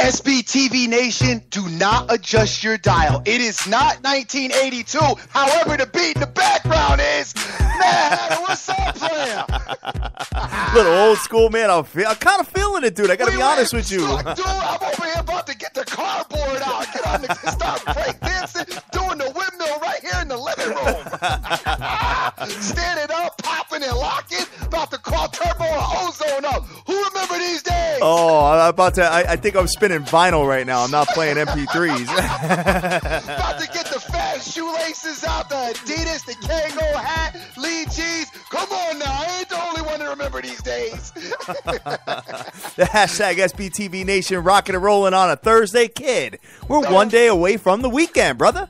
SBTV Nation, do not adjust your dial. It is not 1982. However, the beat in the background is, man, what's up, player? Little old school, man. I'm kind of feeling it, dude. I got to be honest with you. Dude, I'm over here about to get the cardboard out. Get on the start break dancing, doing the windmill right here in the living room. Standing up, popping and locking, about to call Turbo or Ozone up. Who remember these days? Oh, I'm about to. I think I'm spinning vinyl right now. I'm not playing MP3s. About to get the fat shoelaces out, the Adidas, the Kango hat, Lee G's. Come on now, I ain't the only one to remember these days. The hashtag SBTV Nation rocking and rolling on a Thursday. Kid, we're one day away from the weekend, brother.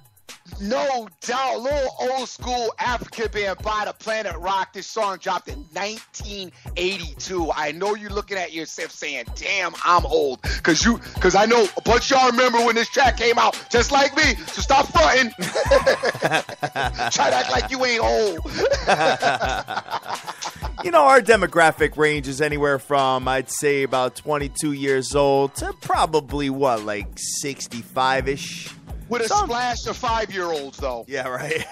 No doubt. Little old school African band By the Planet Rock. This song dropped in 1982. I know you're looking at yourself saying, damn, I'm old. Because I know a bunch of y'all remember when this track came out, just like me. So stop fronting. Try to act like you ain't old. You know, our demographic range is anywhere from, I'd say, about 22 years old to probably, like 65-ish? With a splash of 5-year-olds, though. Yeah, right.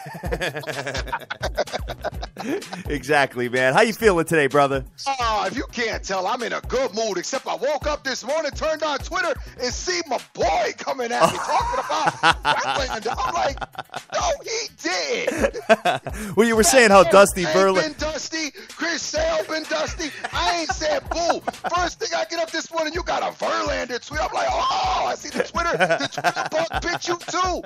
Exactly, man. How you feeling today, brother? Oh, if you can't tell, I'm in a good mood, except I woke up this morning, turned on Twitter, and see my boy coming at me talking about Verlander. I'm like, no, he did. Well, you were saying how Dusty Verlander... been dusty. Chris Sale been dusty. I ain't said boo. First thing I get up this morning, you got a Verlander tweet. I'm like, oh, I see the Twitter bug bitch you too.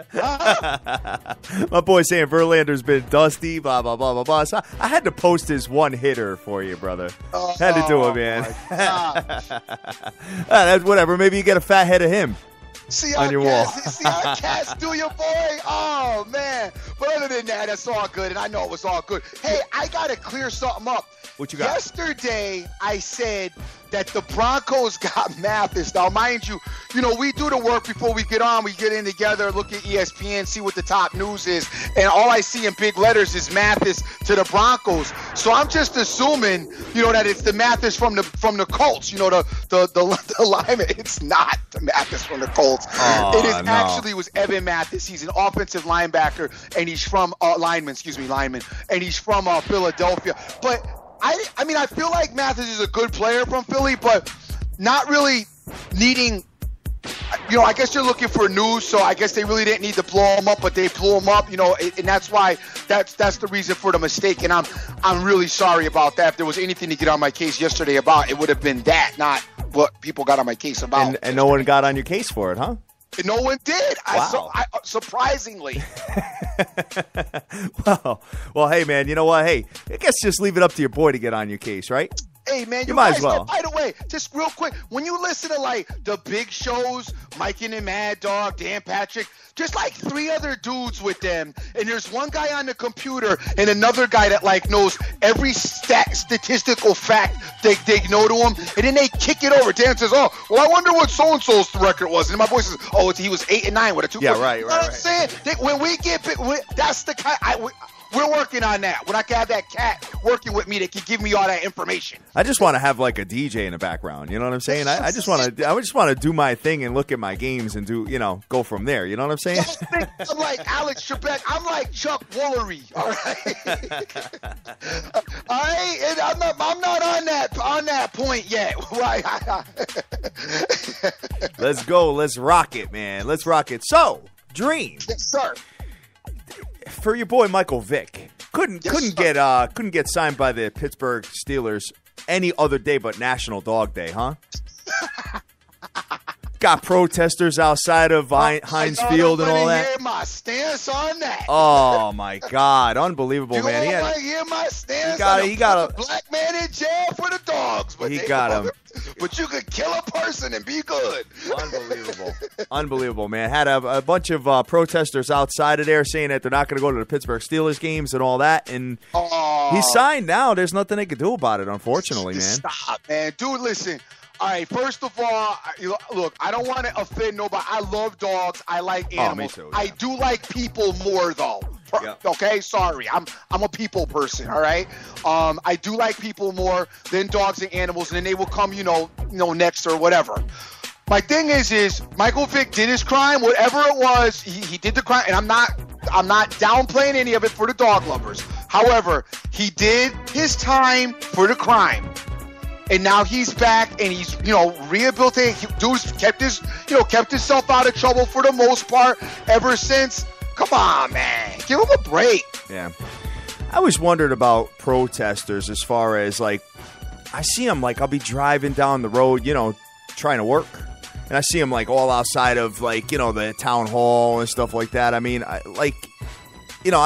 My boy saying Verlander's been dusty, blah, blah, blah, blah, blah. So I had to post his one hitter for you, brother. Had to do it, man. That's whatever. Maybe you get a fat head of him. See on your wall. See how cats do your boy? Oh, man. But other than that, that's all good, and I know it was all good. Hey, I got to clear something up. What you got? Yesterday, I said that the Broncos got Mathis. Now, mind you, we do the work before we get on. We get in together, look at ESPN, see what the top news is, and all I see in big letters is Mathis to the Broncos. So I'm just assuming, that it's the Mathis from the Colts. The lineman. It's not the Mathis from the Colts. Oh, it is actually was Evan Mathis. He's an offensive linebacker, and he's from lineman, and he's from Philadelphia. But I feel like Mathis is a good player from Philly, but not really needing. I guess you're looking for news, so I guess they really didn't need to blow him up, but they blew him up, and that's why that's the reason for the mistake, and I'm really sorry about that. If there was anything to get on my case yesterday about, it would have been that, not what people got on my case about. And no one got on your case for it, huh? No one did. Wow. Surprisingly. Well, hey, man, you know what? Hey, I guess just leave it up to your boy to get on your case, right? Hey, man, you might as well. By the way, just real quick, when you listen to, the big shows, Mike and Mad Dog, Dan Patrick, there's, 3 other dudes with them, and there's one guy on the computer and another guy that, knows every statistical fact they know to him, and then they kick it over. Dan says, oh, well, I wonder what so-and-so's record was. And my boy says, oh, he was 8-9 with a 2. Yeah, right. You know what I'm saying? When we get big, that's the kind we're working on that. When I can have that cat working with me that can give me all that information. I just want to have a DJ in the background. You know what I'm saying? I just want to do my thing and look at my games and do, go from there. You know what I'm saying? I'm like Alex Trebek. I'm like Chuck Woolery. All right. All right. And I'm not on that point yet. Right. Let's go. Let's rock it, man. Let's rock it. So, Dream. Yes, sir. For your boy Michael Vick, couldn't get signed by the Pittsburgh Steelers any other day but National Dog Day, huh? Got protesters outside of Heinz Field and all that. Hear my stance on that. Oh my God, unbelievable, man! You want to hear my stance? He got a black man in jail for the dogs, but he got him. But you could kill a person and be good. Unbelievable, man. Had a bunch of protesters outside of there saying that they're not going to go to the Pittsburgh Steelers games and all that. And he's signed now. There's nothing they can do about it, unfortunately, man. Stop, man. Dude, listen. All right, first of all, look, I don't want to offend nobody. I love dogs. I like animals. Me too, yeah. I do like people more, though. Yep. Okay, sorry. I'm a people person, all right? I do like people more than dogs and animals, and then they will come, next or whatever. My thing is Michael Vick did his crime, whatever it was. He did the crime, and I'm not downplaying any of it for the dog lovers. However, he did his time for the crime, and now he's back and he's rehabilitated. Dude's kept himself out of trouble for the most part ever since. Come on, man, give him a break. Yeah, I always wondered about protesters as far as like I see them like I'll be driving down the road, trying to work. And I see them, like, all outside of, like, the town hall and stuff like that. I mean, I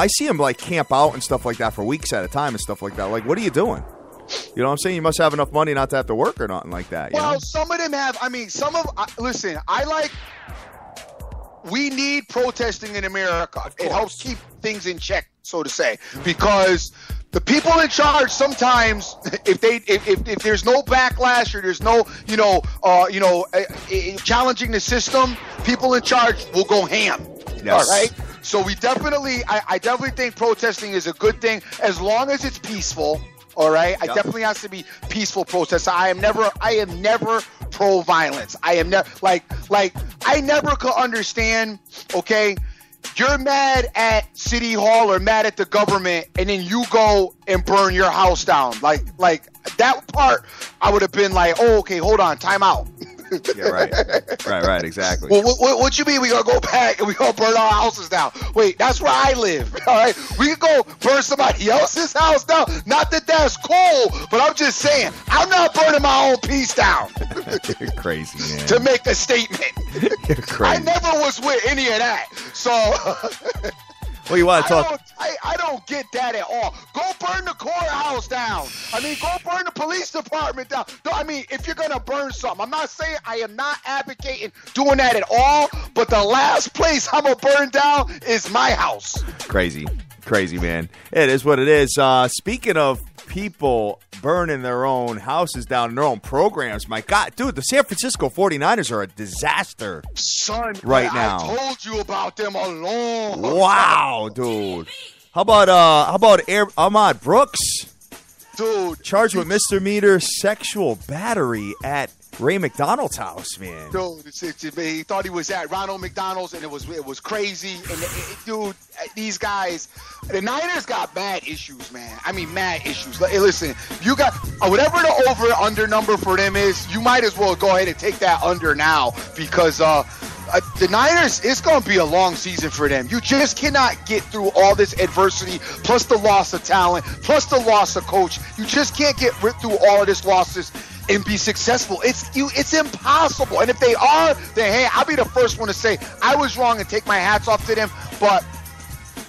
see them, like, camp out and stuff like that for weeks at a time and stuff like that. Like, what are you doing? You know what I'm saying? You must have enough money not to have to work or nothing like that. Well, some of them have. I mean, listen, we need protesting in America. It helps keep things in check, so to say, because the people in charge sometimes, if there's no backlash or there's no challenging the system, people in charge will go ham. Yes. All right. So I definitely think protesting is a good thing as long as it's peaceful. All right. Yep. It definitely has to be peaceful protest. I am never pro-violence. I am never I never could understand. Okay. You're mad at City Hall or mad at the government, and then you go and burn your house down. Like that part, I would have been like, oh, okay, hold on, time out. Yeah, right, exactly. Well, what you mean we gonna go back and we gonna burn our houses down? Wait, that's where I live. All right, we can go burn somebody else's house down. Not that that's cool, but I'm just saying I'm not burning my own piece down. You're crazy, man. To make a statement. You're crazy. I never was with any of that. So. Well, you want to talk? I don't get that at all. Go burn the courthouse down. I mean, go burn the police department down. I mean, if you're going to burn something, I'm not saying I am not advocating doing that at all, but the last place I'm going to burn down is my house. Crazy, man. It is what it is. Speaking of people burning their own houses down in their own programs, my God, dude, the San Francisco 49ers are a disaster right now. I told you about them a long Wow, dude. How about Ahmad Brooks? Dude. Charged with misdemeanor sexual battery at Ray McDonald's house, man. Dude, he thought he was at Ronald McDonald's, and it was crazy. And dude, these guys, the Niners got mad issues, man. I mean, mad issues. Listen, you got whatever the over/under number for them is. You might as well go ahead and take that under now because the Niners, it's going to be a long season for them. You just cannot get through all this adversity, plus the loss of talent, plus the loss of coach. You just can't get through all of this losses and be successful. It's impossible. And if they are, then hey, I'll be the first one to say I was wrong and take my hats off to them. But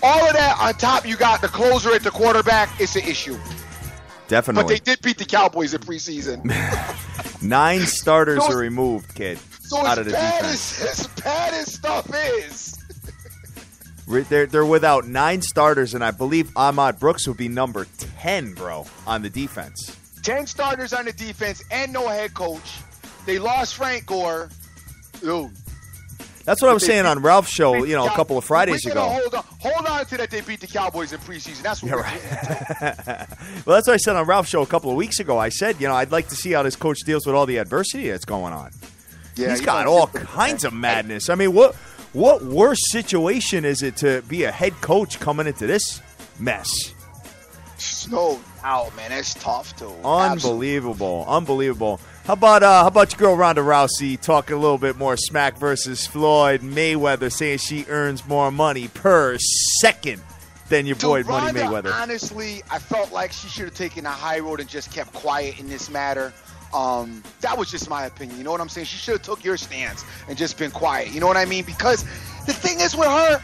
all of that on top, you got the closer at the quarterback. It's an issue. Definitely. But they did beat the Cowboys in preseason. 9 starters are removed, kid. So out of the defense. As bad as stuff is. They're without 9 starters, and I believe Ahmad Brooks would be number 10, bro, on the defense. 10 starters on the defense and no head coach. They lost Frank Gore. Dude. That's what I was saying on Ralph's show, a couple of Fridays ago. Hold on to that they beat the Cowboys in preseason. That's what right. Well, that's what I said on Ralph's show a couple of weeks ago. I said, I'd like to see how this coach deals with all the adversity that's going on. Yeah, he's got all kinds of madness. I mean, what worse situation is it to be a head coach coming into this mess? No doubt, man. That's tough, too. Unbelievable. How about your girl Ronda Rousey talking a little bit more smack versus Floyd Mayweather, saying she earns more money per second than your boy Money Mayweather? Honestly, I felt like she should have taken a high road and just kept quiet in this matter. That was just my opinion. You know what I'm saying? She should have took your stance and just been quiet. You know what I mean? Because the thing is with her,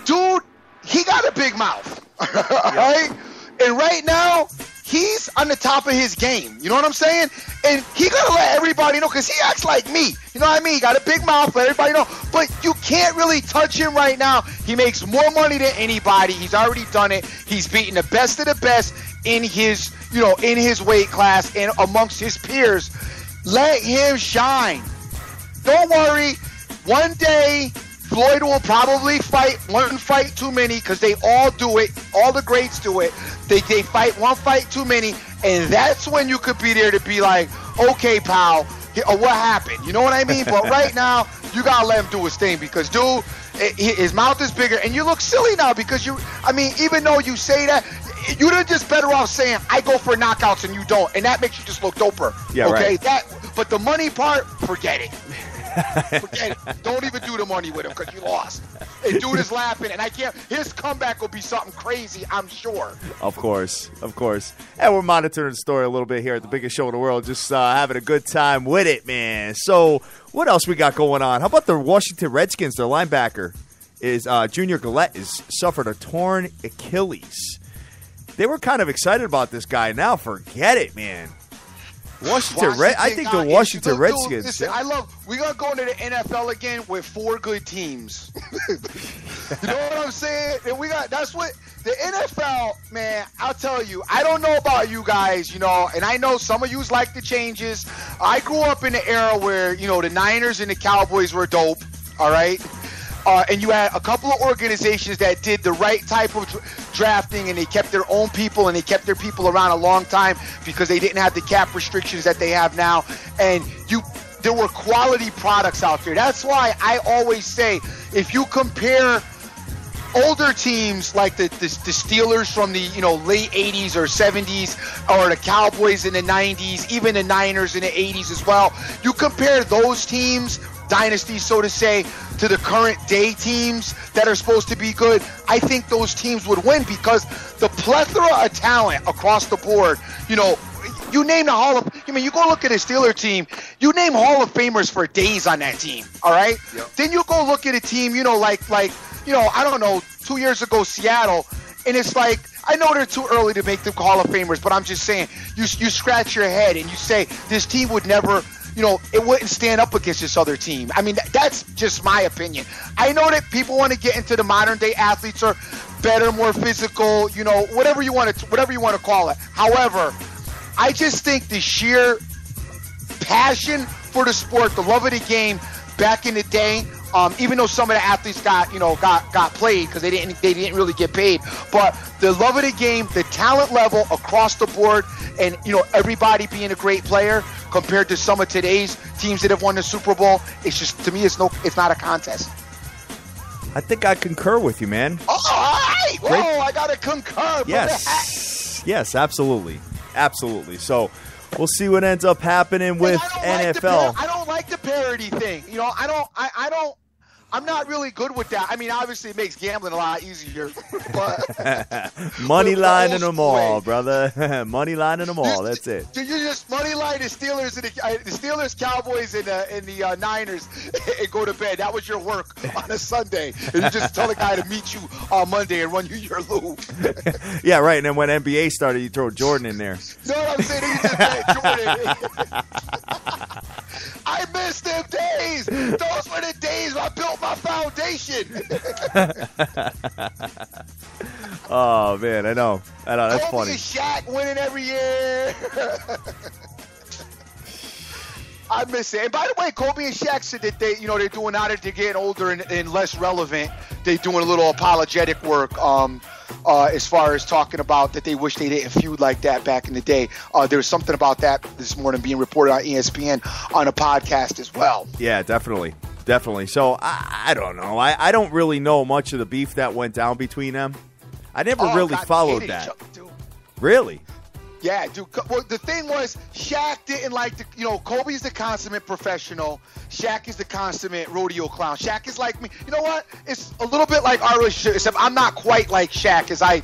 dude, he got a big mouth. Right? And right now, he's on the top of his game. You know what I'm saying? And he got to let everybody know because he acts like me. You know what I mean? He got a big mouth, let everybody know. But you can't really touch him right now. He makes more money than anybody. He's already done it. He's beaten the best of the best in his, in his weight class and amongst his peers. Let him shine. Don't worry. One day, Floyd will probably fight one fight too many because they all do it. All the greats do it. They fight one fight too many, and that's when you could be there to be like, okay, pal, what happened. You know what I mean? But right now, you got to let him do his thing because, dude, his mouth is bigger. And you look silly now because even though you say that, you'd have just better off saying, I go for knockouts and you don't. And that makes you just look doper. Yeah, okay? Right. But the money part, forget it. Forget it. Don't even do the money with him because you lost. And dude is laughing, and his comeback will be something crazy, I'm sure. Of course. And we're monitoring the story a little bit here at the biggest show in the world, just having a good time with it, man. So what else we got going on? How about the Washington Redskins? Their linebacker is Junior Gillette has suffered a torn Achilles. They were kind of excited about this guy. Now forget it, man. I think the Washington Redskins. Listen, we're going to go into the NFL again with 4 good teams. You know what I'm saying? And that's what the NFL, man, I'll tell you, I don't know about you guys, and I know some of you like the changes. I grew up in the era where, the Niners and the Cowboys were dope, all right? And you had a couple of organizations that did the right type of drafting, and they kept their own people, and they kept their people around a long time because they didn't have the cap restrictions that they have now. And there were quality products out there. That's why I always say, if you compare older teams like the Steelers from the late 80s or 70s, or the Cowboys in the 90s, even the Niners in the 80s as well, you compare those teams, dynasties so to say, to the current day teams that are supposed to be good, I think those teams would win because the plethora of talent across the board, you name the you go look at a Steeler team, you name Hall of Famers for days on that team, all right? Yep. Then you go look at a team, like I don't know, 2 years ago, Seattle, and it's like, I know they're too early to make them Hall of Famers, but I'm just saying, you scratch your head and you say, this team would never, it wouldn't stand up against this other team. I mean, that's just my opinion. I know that people want to get into the modern day athletes are better, more physical, whatever you want to call it. However, I just think the sheer passion for the sport, the love of the game back in the day, even though some of the athletes got played because they didn't really get paid, but the love of the game, the talent level across the board, and everybody being a great player compared to some of today's teams that have won the Super Bowl, it's just, to me, it's not a contest. I think I concur with you, man. Oh, all right. Whoa, I gotta concur. Yes, absolutely. So we'll see what ends up happening with NFL. I don't like the parody thing. I'm not really good with that. I mean, obviously it makes gambling a lot easier. But money lining them all, brother. Money lining them all. That's it. You just money line the Steelers and the Steelers, Cowboys, and the Niners, and go to bed. That was your work on a Sunday. And you just tell the guy to meet you on Monday and run you your loop. Yeah, right. And then when NBA started, you throw Jordan in there. You know what I'm saying? You just said Jordan. I miss them days. Those were the days I built my foundation. Oh, man, I know. That's Kobe funny. And Shaq winning every year. I miss it. And by the way, Kobe and Shaq said that they're doing, now that they're getting older and less relevant, they're doing a little apologetic work as far as talking about that they wish they didn't feud like that back in the day. There was something about that this morning being reported on ESPN on a podcast as well. Yeah, definitely. So I don't know. I don't really know much of the beef that went down between them. I never really followed that. Really? Yeah, dude. Well, the thing was, Shaq didn't like Kobe's the consummate professional. Shaq is the consummate rodeo clown. Shaq is like me. You know what? It's a little bit like our relationship, except I'm not quite like Shaq, as I,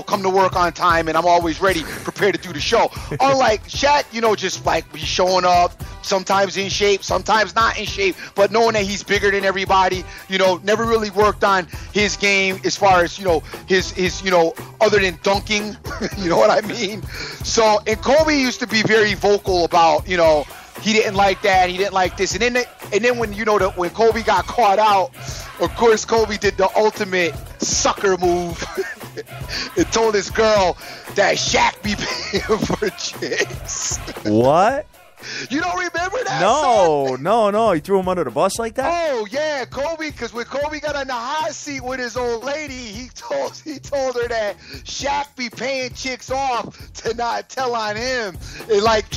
come to work on time and I'm always ready, prepared to do the show. Unlike Shaq, just like he's showing up, sometimes in shape, sometimes not in shape, but knowing that he's bigger than everybody, never really worked on his game as far as, his other than dunking, you know what I mean? So, and Kobe used to be very vocal about, he didn't like that, he didn't like this. And then when, when Kobe got caught out, of course, Kobe did the ultimate sucker move and told his girl that Shaq be paying for chicks. What? You don't remember that? No. He threw him under the bus like that? Oh, yeah, Kobe, because when Kobe got on the hot seat with his old lady, he told her that Shaq be paying chicks off to not tell on him. And like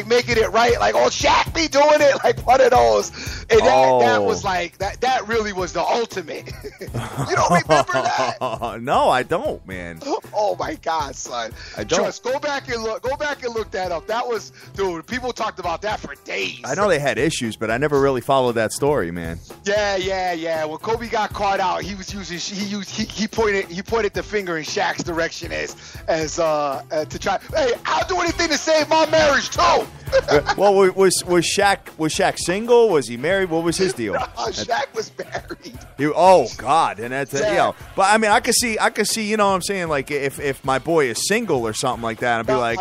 making it right. Like, oh, Shaq be doing it. Like one of those. And that was like, that really was the ultimate. You don't remember that? No, I don't, man. Oh, my God, son. I don't. Trust, go back and look that up. That was, dude, people talked about that for days. I know they had issues, but I never really followed that story, man. Yeah. When Kobe got caught out, he pointed the finger in Shaq's direction as to try. Hey, I'll do anything to save my marriage too. Well, was Shaq single? Was he married? What was his deal? No, Shaq was married. Oh God, and that's But I mean, I could see. You know what I'm saying? Like if my boy is single or something like that, I'd be like,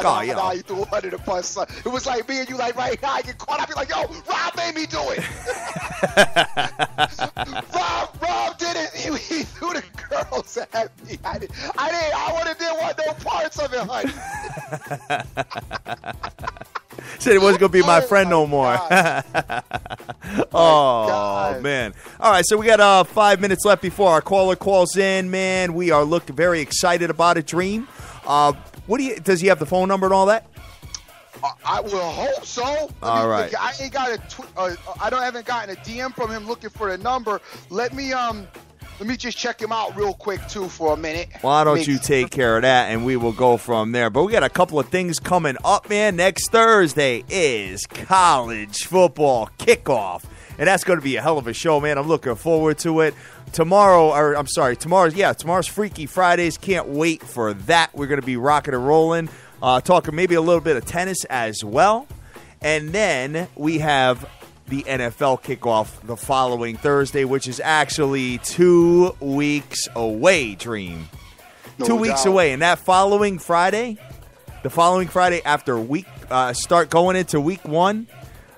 you threw under the bus, son. It was like me and you, like right now, I get caught. I'd be like, yo, Rob made me do it. Rob did it. He threw the girls at me. I didn't want no parts of it, honey. Said he wasn't going to be my friend no more. Oh, man. All right, so we got 5 minutes left before our caller calls in, man. We are looking very excited about it, Dream. Does he have the phone number and all that? I will hope so. All right. I ain't got haven't gotten a DM from him looking for the number. Let me just check him out real quick too for a minute. Why don't you take care of that, and we will go from there. But we got a couple of things coming up, man. Next Thursday is college football kickoff, and that's going to be a hell of a show, man. I'm looking forward to it. Tomorrow's Freaky Fridays. Can't wait for that. We're going to be rocking and rolling, talking maybe a little bit of tennis as well. And then we have the NFL kickoff the following Thursday, which is actually 2 weeks away, Dream. No 2 weeks away. And that following Friday, after start going into week 1,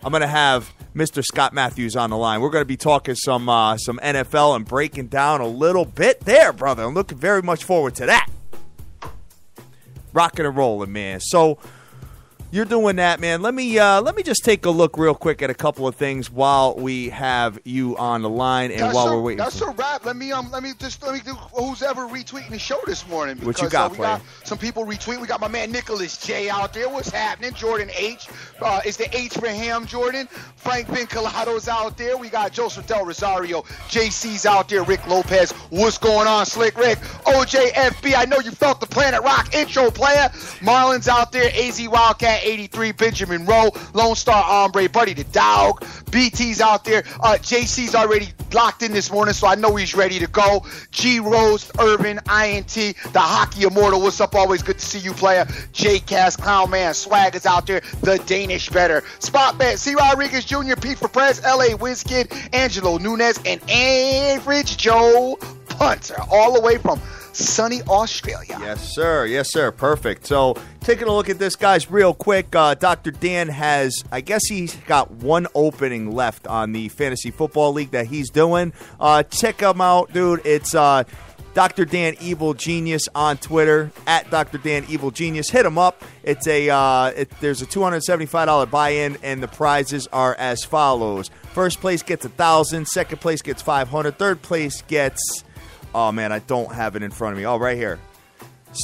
I'm going to have Mr. Scott Matthews on the line. We're going to be talking some NFL and breaking down a little bit there, brother. I'm looking very much forward to that. Rocking and rolling, man. So you're doing that, man. Let me just take a look real quick at a couple of things while we have you on the line and we're waiting. That's a wrap. Let me do who's ever retweeting the show this morning. Because, what you got, we got some people retweeting. We got my man Nicholas J out there. What's happening? Jordan H. Is the H for him, Jordan? Frank Vincolado's out there. We got Joseph Del Rosario. JC's out there. Rick Lopez. What's going on, Slick Rick? OJFB. I know you felt the Planet Rock intro, player. Marlon's out there. AZ Wildcat 83, Benjamin Rowe, Lone Star Hombre, Buddy the Dog, BT's out there. JC's already locked in this morning, so I know he's ready to go. G Rose, Urban, INT, the Hockey Immortal. What's up? Always good to see you, player. J-Cast, Clown Man, Swag is out there. The Danish Better, Spot Bet, C. Rodriguez Jr., Pete for Press, LA Wizkid, Angelo Nunes, and Average Joe Punter, all the way from sunny Australia. Yes, sir. Perfect. So, taking a look at this, guys, real quick. Dr. Dan he's got one opening left on the Fantasy Football League that he's doing. Check him out, dude. It's Dr. Dan Evil Genius on Twitter, at Dr. Dan Evil Genius. Hit him up. It's there's a $275 buy-in, and the prizes are as follows. First place gets $1,000. Second place gets $500. Third place gets... Oh, man, I don't have it in front of me. Oh, right here.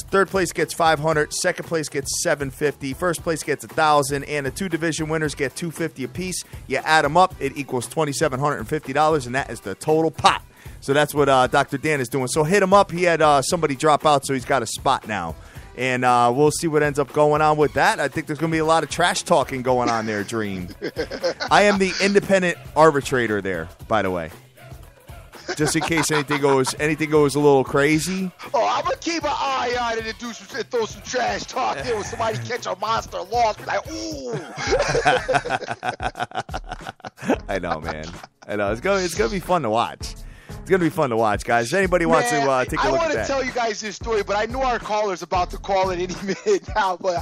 Third place gets $500. Second place gets $750. First place gets $1,000. And the two division winners get $250 apiece. You add them up, it equals $2,750, and that is the total pot. So that's what Dr. Dan is doing. So hit him up. He had somebody drop out, so he's got a spot now. And we'll see what ends up going on with that. I think there's going to be a lot of trash talking going on there, Dream. I am the independent arbitrator there, by the way. Just in case anything goes a little crazy. Oh, I'm gonna keep an eye on it and throw some trash talk there when somebody catch a monster lost. Be like, ooh. I know, man. I know it's gonna be fun to watch. It's going to be fun to watch, guys. If anybody wants to take a look at that. I want to tell you guys this story, but I know our caller's about to call at any minute now. But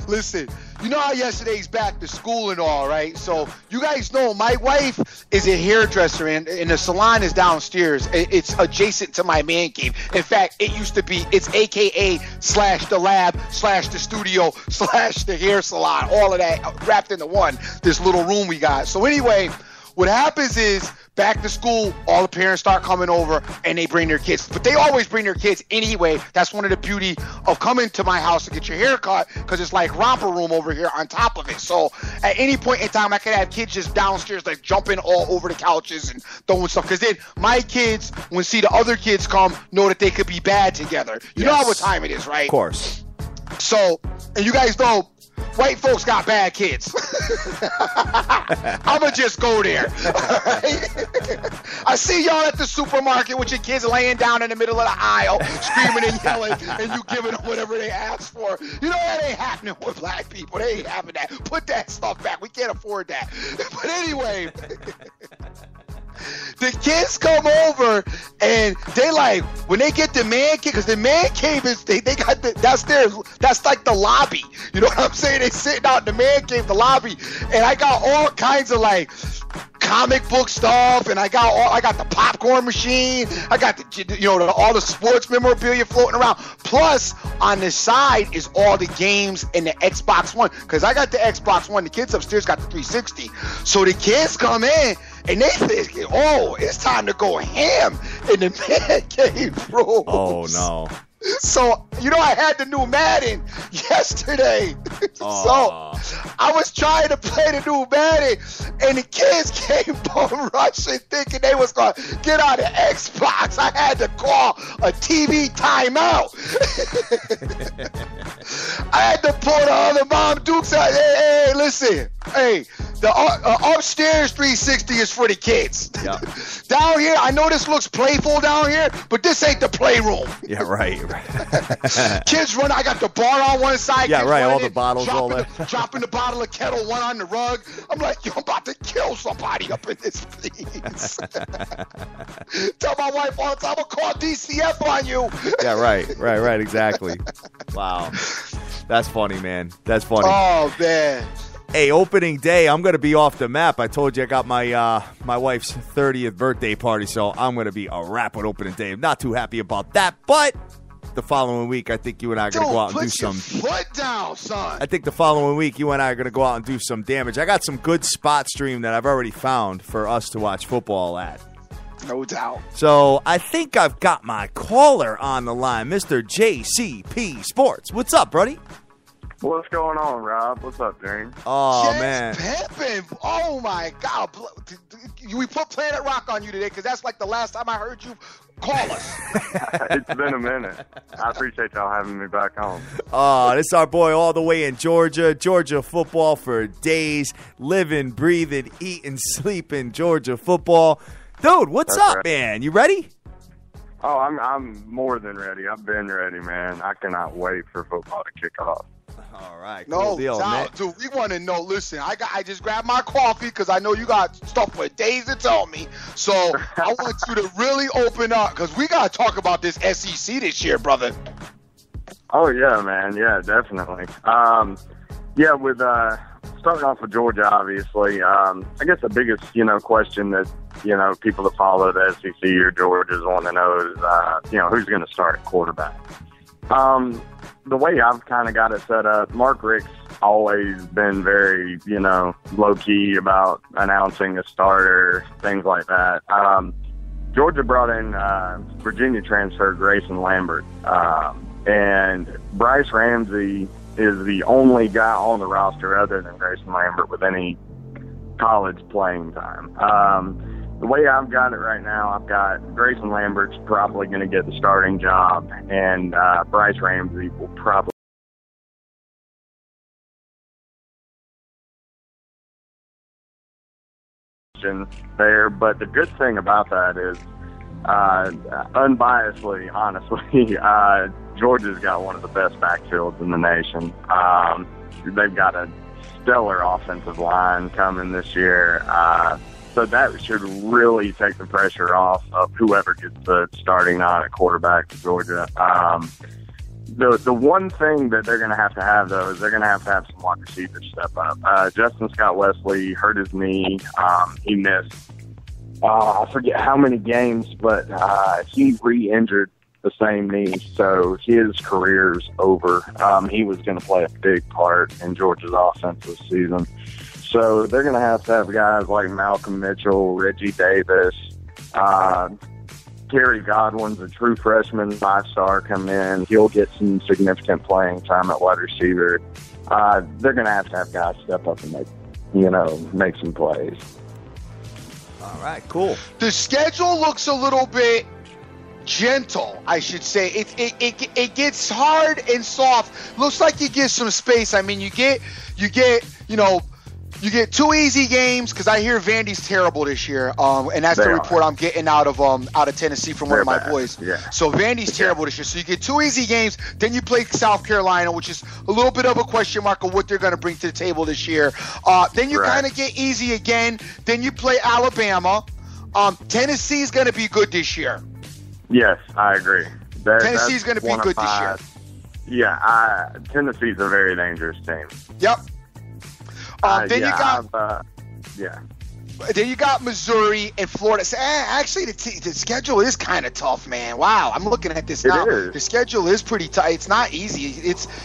listen, you know how yesterday's back to school and all, right? So you guys know my wife is a hairdresser, and the salon is downstairs. It's adjacent to my man cave. In fact, it used to be, it's AKA / the lab / the studio / the hair salon, all of that wrapped into one, this little room we got. So anyway, what happens is, back to school, all the parents start coming over and they bring their kids. But they always bring their kids anyway. That's one of the beauty of coming to my house to get your hair cut, because it's like romper room over here on top of it. So at any point in time, I could have kids just downstairs like jumping all over the couches and throwing stuff. Because then my kids, when see the other kids come, know that they could be bad together. You know what time it is, right? Of course. So, and you guys know, white folks got bad kids. I'ma just go there. Right? I see y'all at the supermarket with your kids laying down in the middle of the aisle, screaming and yelling, and you giving them whatever they ask for. You know that ain't happening with black people. They ain't having that. Put that stuff back. We can't afford that. But anyway. The kids come over and they like, when they get the man cave, because the man cave is, they got that's like the lobby. You know what I'm saying? They sitting out in the man cave, the lobby, and I got all kinds of like comic book stuff, and I got the popcorn machine, I got the all the sports memorabilia floating around. Plus on the side is all the games and the Xbox One, because I got the Xbox One. The kids upstairs got the 360. So the kids come in and they think, oh, it's time to go ham in the man cave, bro. Oh no. So, I had the new Madden yesterday. So, I was trying to play the new Madden, and the kids came bum rushing thinking they was going to get on the Xbox. I had to call a TV timeout. I had to pull the other Mom Dukes out. Hey, listen. Hey, the upstairs 360 is for the kids. Yep. Down here, I know this looks playful down here, but this ain't the playroom. Yeah, right. Kids run. I got the bar on one side. Yeah, right. All the bottles, all that. Dropping the bottle of Kettle One on the rug. I'm like, yo, I'm about to kill somebody up in this place. Tell my wife all the time, I'm gonna call DCF on you. Yeah, right. Exactly. Wow, that's funny, man. That's funny. Oh man. Hey, opening day, I'm going to be off the map. I told you I got my my wife's 30th birthday party, so I'm going to be a wrap on opening day. I'm not too happy about that, but the following week, I think you and I are going to go out and do some. Put your foot down, son. I think the following week, you and I are going to go out and do some damage. I got some good spot stream that I've already found for us to watch football at. No doubt. So I think I've got my caller on the line, Mr. JCP Sports. What's up, buddy? What's going on, Rob? What's up, James? Oh, man. Pimpin'. Oh, my God. We put Planet Rock on you today because that's like the last time I heard you call us. It's been a minute. I appreciate y'all having me back on. Oh, this is our boy all the way in Georgia. Georgia football for days. Living, breathing, eating, sleeping Georgia football. Dude, what's up, right, man? You ready? Oh, I'm more than ready. I've been ready, man. I cannot wait for football to kick off. All right, cool deal, man. Dude, we want to know. Listen, I just grabbed my coffee because I know you got stuff for days to tell me. So I want you to really open up because we got to talk about this SEC this year, brother. Oh yeah, man. Yeah, definitely. Yeah, with starting off with Georgia, obviously. I guess the biggest question that people that follow the SEC or Georgia's want to know is who's going to start at quarterback. The way I've kind of got it set up, Mark Richt's always been very, low-key about announcing a starter, things like that. Georgia brought in Virginia transfer Grayson Lambert, and Bryce Ramsey is the only guy on the roster other than Grayson Lambert with any college playing time. The way I've got it right now, I've got Grayson Lambert's probably going to get the starting job, and Bryce Ramsey will probably there. But the good thing about that is, unbiasedly, honestly, Georgia's got one of the best backfields in the nation. They've got a stellar offensive line coming this year. So So that should really take the pressure off of whoever gets the starting nine at quarterback for Georgia. The one thing that they're going to have, though, is they're going to have some wide receivers step up. Justin Scott Wesley hurt his knee. He missed, I forget how many games, but he re-injured the same knee, so his career's over. He was going to play a big part in Georgia's offense this season. So they're going to have guys like Malcolm Mitchell, Reggie Davis, Terry Godwin's a true freshman 5-star come in. He'll get some significant playing time at wide receiver. They're going to have guys step up and make some plays. All right, cool. The schedule looks a little bit gentle, I should say. It gets hard and soft. Looks like you get some space. I mean, you get 2 easy games, because I hear Vandy's terrible this year, and that's the report I'm getting out of Tennessee from one of my boys. Yeah. So Vandy's terrible this year. So you get 2 easy games, then you play South Carolina, which is a little bit of a question mark of what they're going to bring to the table this year. Then you kind of get easy again. Then you play Alabama. Tennessee's going to be good this year. Yes, I agree. Tennessee's going to be good this year. Yeah, Tennessee's a very dangerous team. Yep. Then you got Missouri and Florida. Actually, the schedule is kind of tough, man. Wow, I'm looking at this now. The schedule is pretty tough. It's not easy.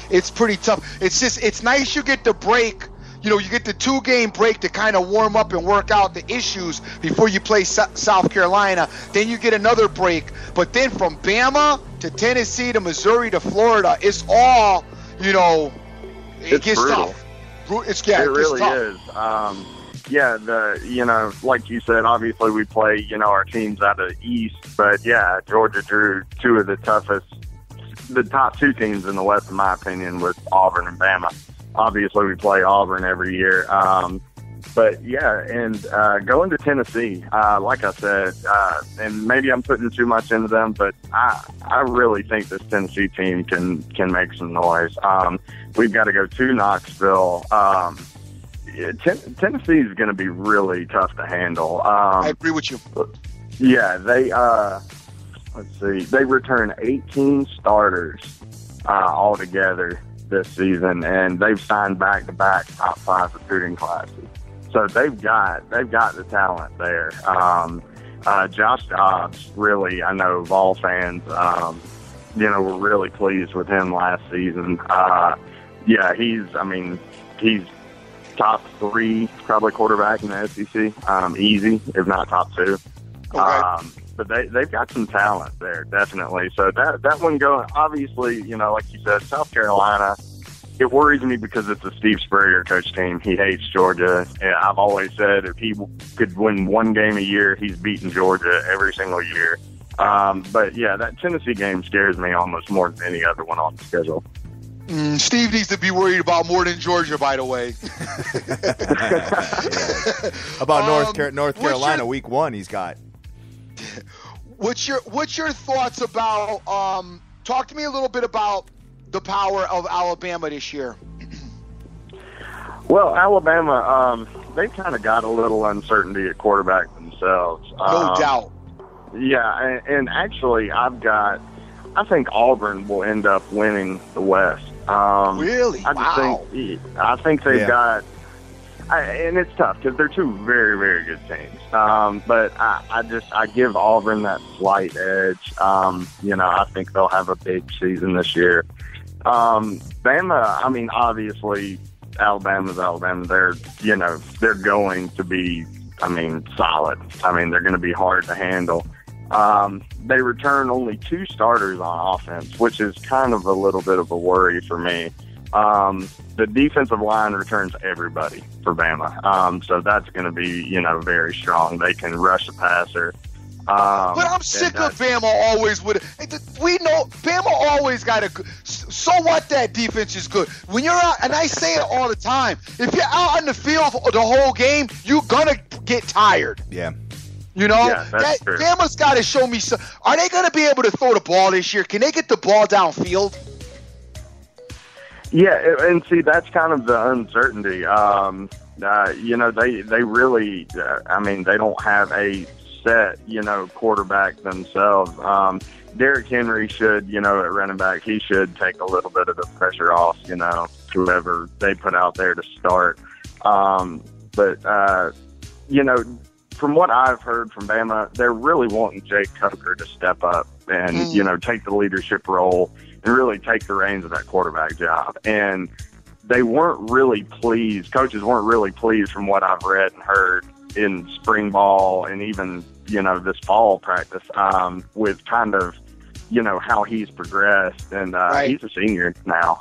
It's pretty tough. It's nice you get the break. You get the 2-game break to kind of warm up and work out the issues before you play South Carolina. Then you get another break. But then from Bama to Tennessee to Missouri to Florida, it's all, it gets brutal. tough. It really tough. is. Like you said, obviously we play, our teams out of the East, but yeah, Georgia drew 2 of the toughest, the top 2 teams in the West, in my opinion, with Auburn and Bama. Obviously we play Auburn every year. But yeah, and going to Tennessee, like I said, and maybe I'm putting too much into them, but I really think this Tennessee team can make some noise. We've got to go to Knoxville. Tennessee is going to be really tough to handle. I agree with you. Yeah, they they return 18 starters altogether this season, and they've signed back-to-back top 5 recruiting classes. So they've got the talent there. Josh Dobbs, really, I know Vol fans, were really pleased with him last season. He's top 3 probably quarterback in the SEC, easy, if not top 2. Okay. But they've got some talent there, definitely. So that one going, obviously, like you said, South Carolina, it worries me because it's a Steve Spurrier coach team. He hates Georgia. And I've always said if he could win 1 game a year, he's beating Georgia every single year. But yeah, that Tennessee game scares me almost more than any other one on the schedule. Steve needs to be worried about more than Georgia, by the way. About North Carolina, week 1 he's got. What's your thoughts about? Talk to me a little bit about the power of Alabama this year. Well, Alabama, they kind of got a little uncertainty at quarterback themselves. No doubt. Yeah, and actually, I think Auburn will end up winning the West. Really? I think they've got. And it's tough because they're 2 very, very good teams. But I give Auburn that slight edge. I think they'll have a big season this year. Bama, obviously Alabama's Alabama. They're going to be, solid. They're going to be hard to handle. They return only 2 starters on offense, which is kind of a little bit of a worry for me. The defensive line returns everybody for Bama. So that's going to be, very strong. They can rush the passer. But I'm sick of Bama always with it. We know Bama always got a good. So what that defense is good. When you're out, and I say it all the time, if you're out on the field the whole game, you're going to get tired. Yeah. That's true. Bama's got to show me some. Are they going to be able to throw the ball this year? Can they get the ball downfield? Yeah, and see, that's kind of the uncertainty. they really, they don't have a set, quarterback themselves. Derrick Henry should, at running back, he should take a little bit of the pressure off, whoever they put out there to start. From what I've heard from Bama, they're really wanting Jake Coker to step up and, take the leadership role and really take the reins of that quarterback job. And they weren't really pleased. Coaches weren't really pleased from what I've read and heard in spring ball and even, this fall practice, with kind of, how he's progressed. And right. He's a senior now.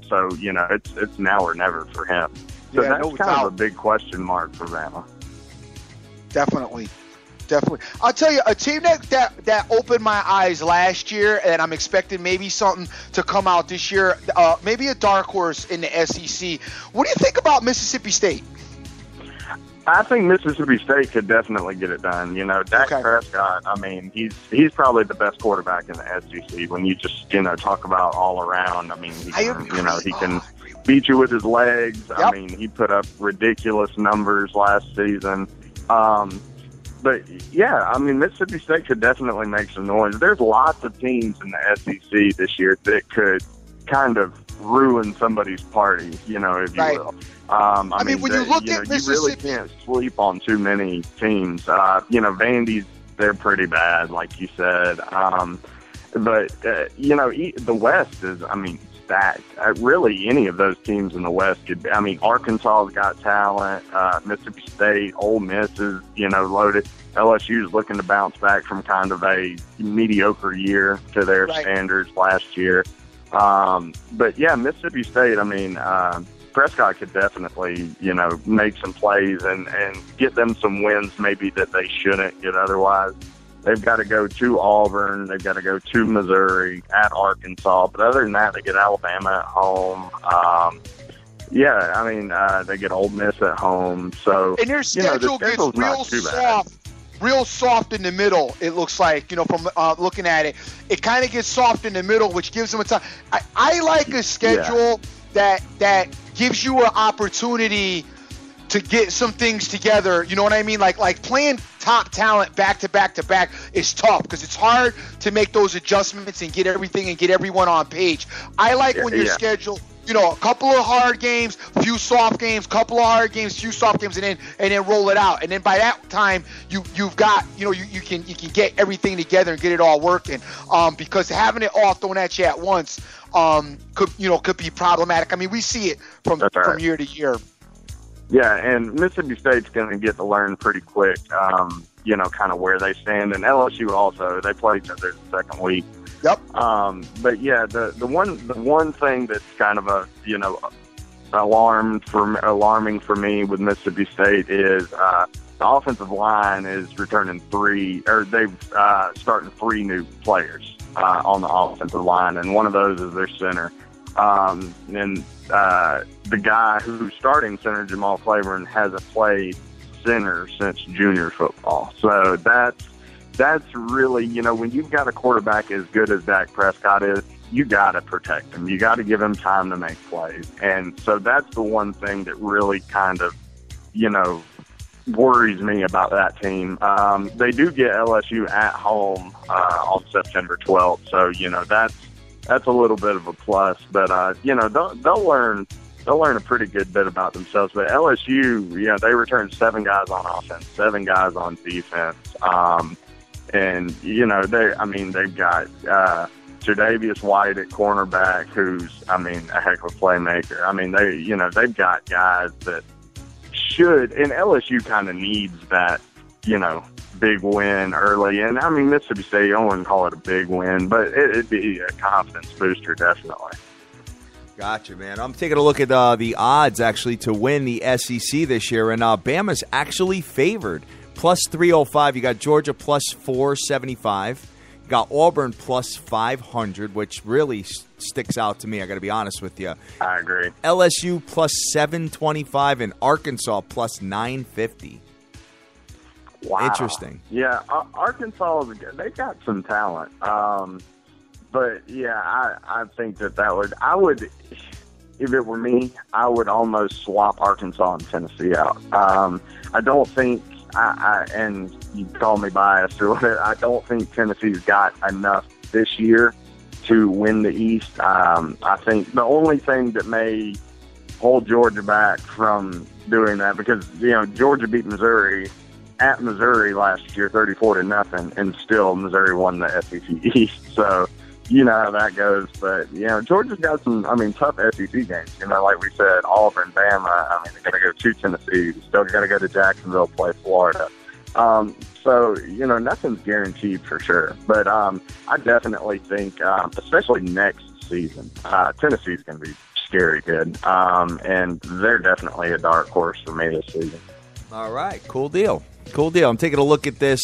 So, it's now or never for him. So that's kind of a big question mark for Bama. Definitely. I'll tell you, a team that opened my eyes last year, and I'm expecting maybe something to come out this year, maybe a dark horse in the SEC. What do you think about Mississippi State? I think Mississippi State could definitely get it done. Dak Prescott, he's probably the best quarterback in the SEC when you just, talk about all around. He can beat you with his legs. Yep. He put up ridiculous numbers last season. But yeah, Mississippi State could definitely make some noise. There's lots of teams in the SEC this year that could kind of ruin somebody's party, if you will. When you look at Mississippi, you really can't sleep on too many teams. Vandy's, they're pretty bad, like you said. The West is, stacked. Really, any of those teams in the West could. Arkansas's got talent. Mississippi State, Ole Miss is, loaded. LSU's looking to bounce back from kind of a mediocre year to their standards last year. But yeah, Mississippi State. Prescott could definitely, make some plays and get them some wins maybe that they shouldn't get otherwise. They've got to go to Auburn. They've got to go to Missouri, at Arkansas. But other than that, they get Alabama at home. They get Ole Miss at home. So and their schedule gets real soft in the middle. It looks like, from looking at it, it kind of gets soft in the middle, which gives them a time. I like a schedule that gives you an opportunity to get some things together. You know what I mean? Like playing top talent back to back to back is tough because it's hard to make those adjustments and get everything and get everyone on page. I like when your schedule, a couple of hard games, few soft games, couple of hard games, few soft games, and then roll it out. And then by that time, you've got, you can get everything together and get it all working. Because having it all thrown at you at once could be problematic. We see it from year to year. Yeah, and Mississippi State's going to get to learn pretty quick, kind of where they stand. And LSU also, they play each other the second week. Yep. But yeah, the one thing that's kind of alarming for me with Mississippi State is the offensive line is returning starting 3 new players on the offensive line, and one of those is their center. The guy who's starting center, Jamal Claiborne, hasn't played center since junior football. So that's really, when you've got a quarterback as good as Dak Prescott is, you got to protect him. You got to give him time to make plays. And so that's the one thing that really kind of, worries me about that team. They do get LSU at home on September 12th. So, that's a little bit of a plus. But, they'll learn a pretty good bit about themselves. But LSU, they return 7 guys on offense, 7 guys on defense. And, they've got Tre'Davious White at cornerback, who's, a heck of a playmaker. They've got guys that should, and LSU kind of needs that, big win early. And, Mississippi State, I wouldn't call it a big win, but it'd be a confidence booster, definitely. Gotcha, man. I'm taking a look at the odds, actually, to win the SEC this year, and Bama's actually favored. Plus 305. You got Georgia plus 475. You got Auburn plus 500, which really sticks out to me. I got to be honest with you. I agree. LSU plus 725 and Arkansas plus 950. Wow. Interesting. Yeah, Arkansas, they got some talent. But yeah, I think that would. if it were me, I would almost swap Arkansas and Tennessee out. I don't think, and you call me biased or whatever, I don't think Tennessee's got enough this year to win the East. I think the only thing that may hold Georgia back from doing that, because Georgia beat Missouri at Missouri last year 34-0, and still Missouri won the SEC East. So you know how that goes. But Georgia's got some tough SEC games. Like we said, Auburn, Bama. They got to go to Tennessee. Still got to go to Jacksonville, play Florida. So nothing's guaranteed for sure. But I definitely think, especially next season, Tennessee's going to be scary good, and they're definitely a dark horse for me this season. All right, cool deal. I'm taking a look at this.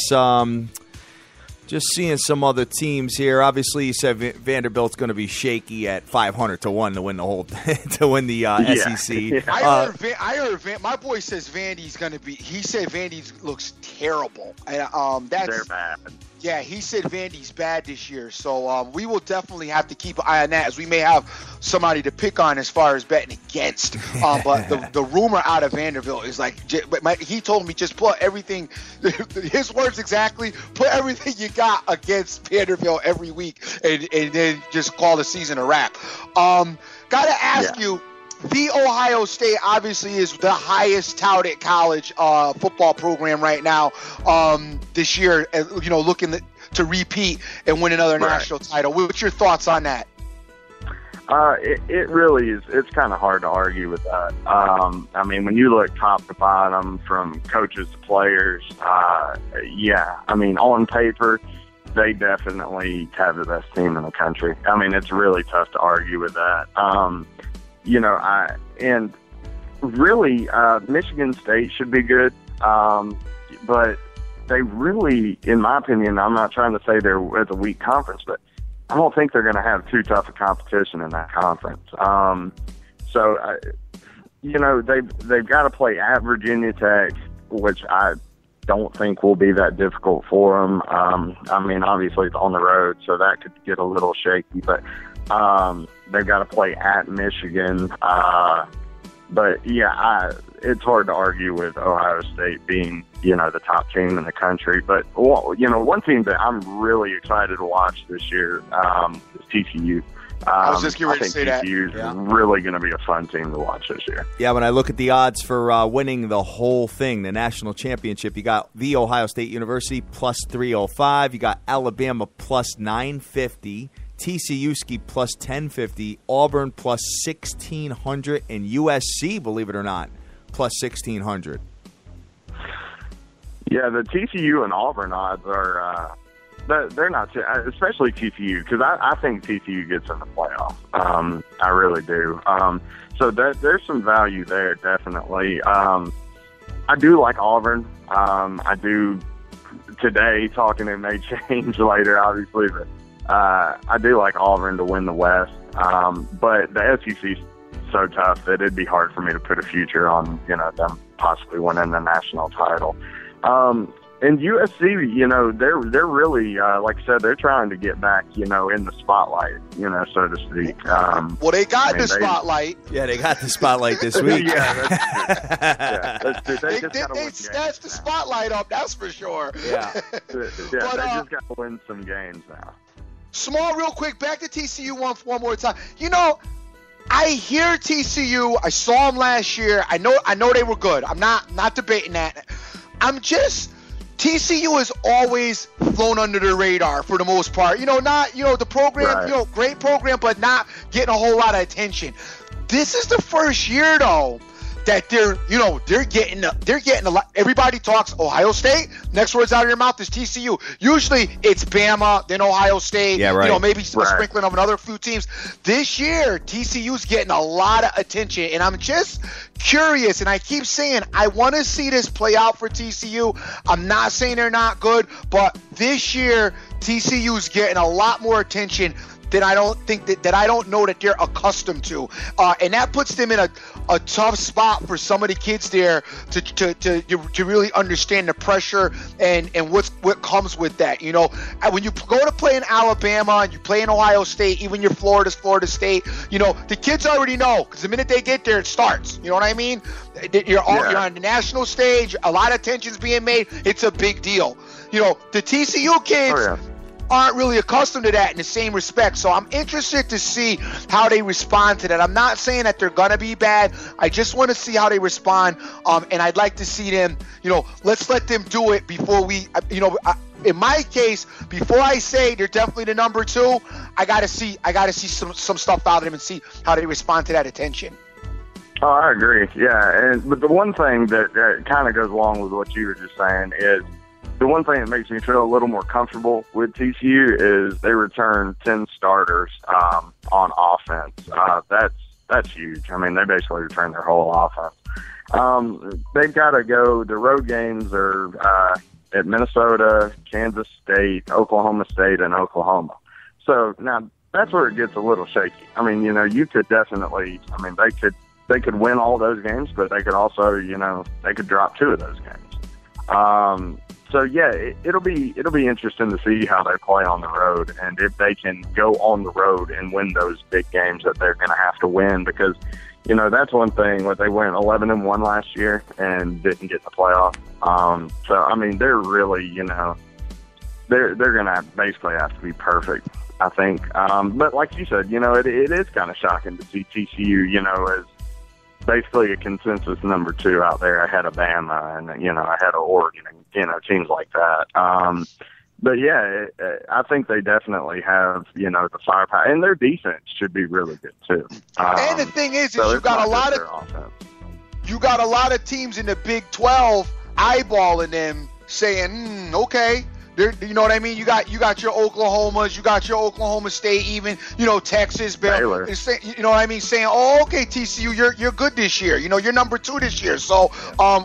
Just seeing some other teams here. Obviously, you said Vanderbilt's going to be shaky at 500-1 to win the whole to win the SEC. Yeah. I heard my boy says Vandy's going to be. He said Vandy looks terrible, and they're bad. Yeah, he said Vandy's bad this year, so we will definitely have to keep an eye on that, as we may have somebody to pick on as far as betting against. But the rumor out of Vanderbilt is he told me just put everything, his words exactly, put everything you got against Vanderbilt every week, and then just call the season a wrap. Gotta ask you. The Ohio State obviously is the highest touted college football program right now this year, looking to repeat and win another national title. What's your thoughts on that? It really is. It's kind of hard to argue with that. When you look top to bottom, from coaches to players, on paper, they definitely have the best team in the country. It's really tough to argue with that. Michigan State should be good, but they really, in my opinion, I'm not trying to say they're a weak conference, but I don't think they're going to have too tough a competition in that conference. They've got to play at Virginia Tech, which I don't think will be that difficult for them. Obviously it's on the road, so that could get a little shaky, but they've got to play at Michigan. It's hard to argue with Ohio State being, the top team in the country. But, one team that I'm really excited to watch this year is TCU. I was just getting ready to say that. TCU is really going to be a fun team to watch this year. Yeah, when I look at the odds for winning the whole thing, the national championship, you got The Ohio State University plus 305. You got Alabama plus 950. TCU plus 1050, Auburn plus 1600, and USC, believe it or not, plus 1600. Yeah, the TCU and Auburn odds are they're not, especially TCU, because I think TCU gets in the playoff. I really do. So there's some value there, definitely. I do like Auburn. I do today. Talking, it may change later, obviously, but. I do like Auburn to win the West, but the SEC's so tough that it'd be hard for me to put a future on, them possibly winning the national title. And USC, they're really, like I said, they're trying to get back, in the spotlight, so to speak. Well, they got the spotlight. Yeah, they got the spotlight this week. They snatched the spotlight up, that's for sure. Yeah. They just got to win some games now. Small, real quick, back to TCU one more time. I hear TCU. I saw them last year. I know they were good. I'm not debating that. TCU has always flown under the radar for the most part. The program, great program, but not getting a whole lot of attention. This is the first year though that they're getting a lot. Everybody talks Ohio State. Next words out of your mouth is TCU. Usually it's Bama, then Ohio State. Yeah, right. Maybe a sprinkling of another few teams. This year, TCU's getting a lot of attention, and I'm just curious. And I keep saying I want to see this play out for TCU. I'm not saying they're not good, but this year TCU's getting a lot more attention. that I don't think that I don't know that they're accustomed to, and that puts them in a tough spot for some of the kids there to really understand the pressure and what comes with that. You know, when you go to play in Alabama and you play in Ohio State, even your Florida State, you know, the kids already know because the minute they get there, it starts. You know what I mean? You're on the national stage. A lot of attention's being made. It's a big deal. You know, the TCU kids aren't really accustomed to that in the same respect. So I'm interested to see how they respond to that. I'm not saying that they're going to be bad. I just want to see how they respond. And I'd like to see them, you know, let's let them do it before we, you know, in my case, before I say they're definitely the number 2, I got to see some stuff out of them and see how they respond to that attention. Oh, I agree. Yeah. But the one thing that kind of goes along with what you were just saying is, the one thing that makes me feel a little more comfortable with TCU is they return 10 starters on offense. That's huge. I mean, they basically return their whole offense. They've got to go. The road games are at Minnesota, Kansas State, Oklahoma State, and Oklahoma. So now that's where it gets a little shaky. I mean, you know, you could definitely. I mean, they could win all those games, but they could also, you know, they could drop 2 of those games. So yeah, it'll be interesting to see how they play on the road and if they can go on the road and win those big games that they're going to have to win, because, you know, that's one thing. What they went 11-1 last year and didn't get the playoff. So I mean, they're really, you know, they're going to basically have to be perfect, I think. But like you said, you know, it is kind of shocking to see TCU, you know, as basically a consensus number 2 out there ahead of Bama and, you know, ahead of Oregon and, you know, teams like that. But yeah, I think they definitely have, you know, the firepower, and their defense should be really good too. And the thing is you got a lot of teams in the Big 12 eyeballing them, saying, okay. You know what I mean? You got your Oklahomas, you got your Oklahoma State, even, you know, Texas, Baylor. You know what I mean? Saying, oh, okay, TCU, you're good this year. You know, you're number 2 this year. So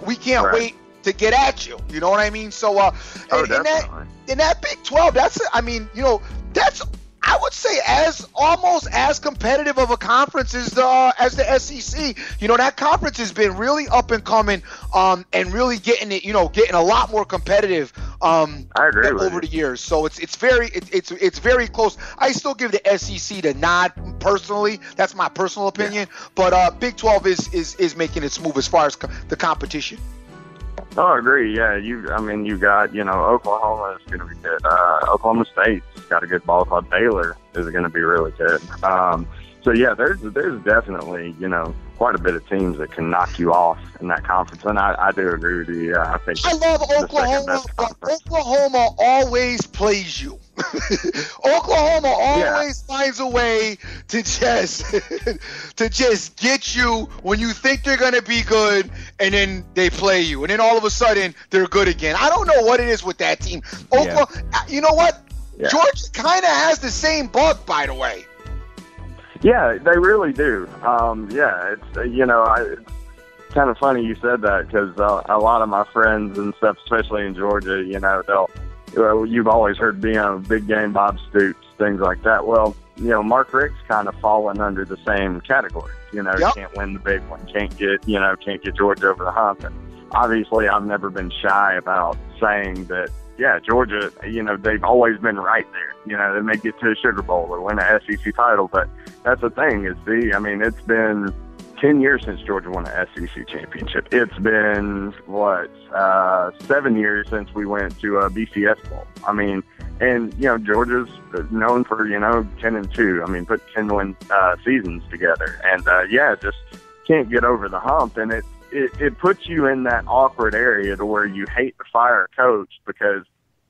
we can't wait to get at you. You know what I mean? So in that Big 12, that's, I mean, you know, that's, I would say, almost as competitive of a conference as the SEC. You know, that conference has been really up and coming, and really getting a lot more competitive. I agree over the years. So it's very close. I still give the SEC the nod personally. That's my personal opinion. Yeah. But Big 12 is making its move as far as the competition. Oh, I agree. Yeah, you got, you know, Oklahoma is going to be good. Oklahoma State's got a good ball club. Baylor is going to be really good. So yeah, there's definitely, you know, quite a bit of teams that can knock you off in that conference, and I do agree with you. I think I love Oklahoma, but Oklahoma always plays you. Oklahoma always finds a way to just get you when you think they're going to be good, and then they play you, and then all of a sudden they're good again. I don't know what it is with that team. Oklahoma, you know what? Yeah. Georgia kind of has the same bug, by the way. Yeah, they really do. Yeah, it's, you know, it's kind of funny you said that, because a lot of my friends and stuff, especially in Georgia, you know, you've always heard being a big game Bob Stoops, things like that. Well, you know, Mark Richt's kind of fallen under the same category. You know, can't win the big one, can't get Georgia over the hump. And obviously, I've never been shy about saying that. Yeah, Georgia, you know, they've always been right there. You know, they may get to a Sugar Bowl or win an SEC title, but that's the thing is, it's been 10 years since Georgia won an SEC championship. It's been, 7 years since we went to a BCS Bowl. I mean, and, you know, Georgia's known for, you know, 10-2. I mean, put 10-win seasons together. And, just can't get over the hump. And it puts you in that awkward area to where you hate to fire a coach because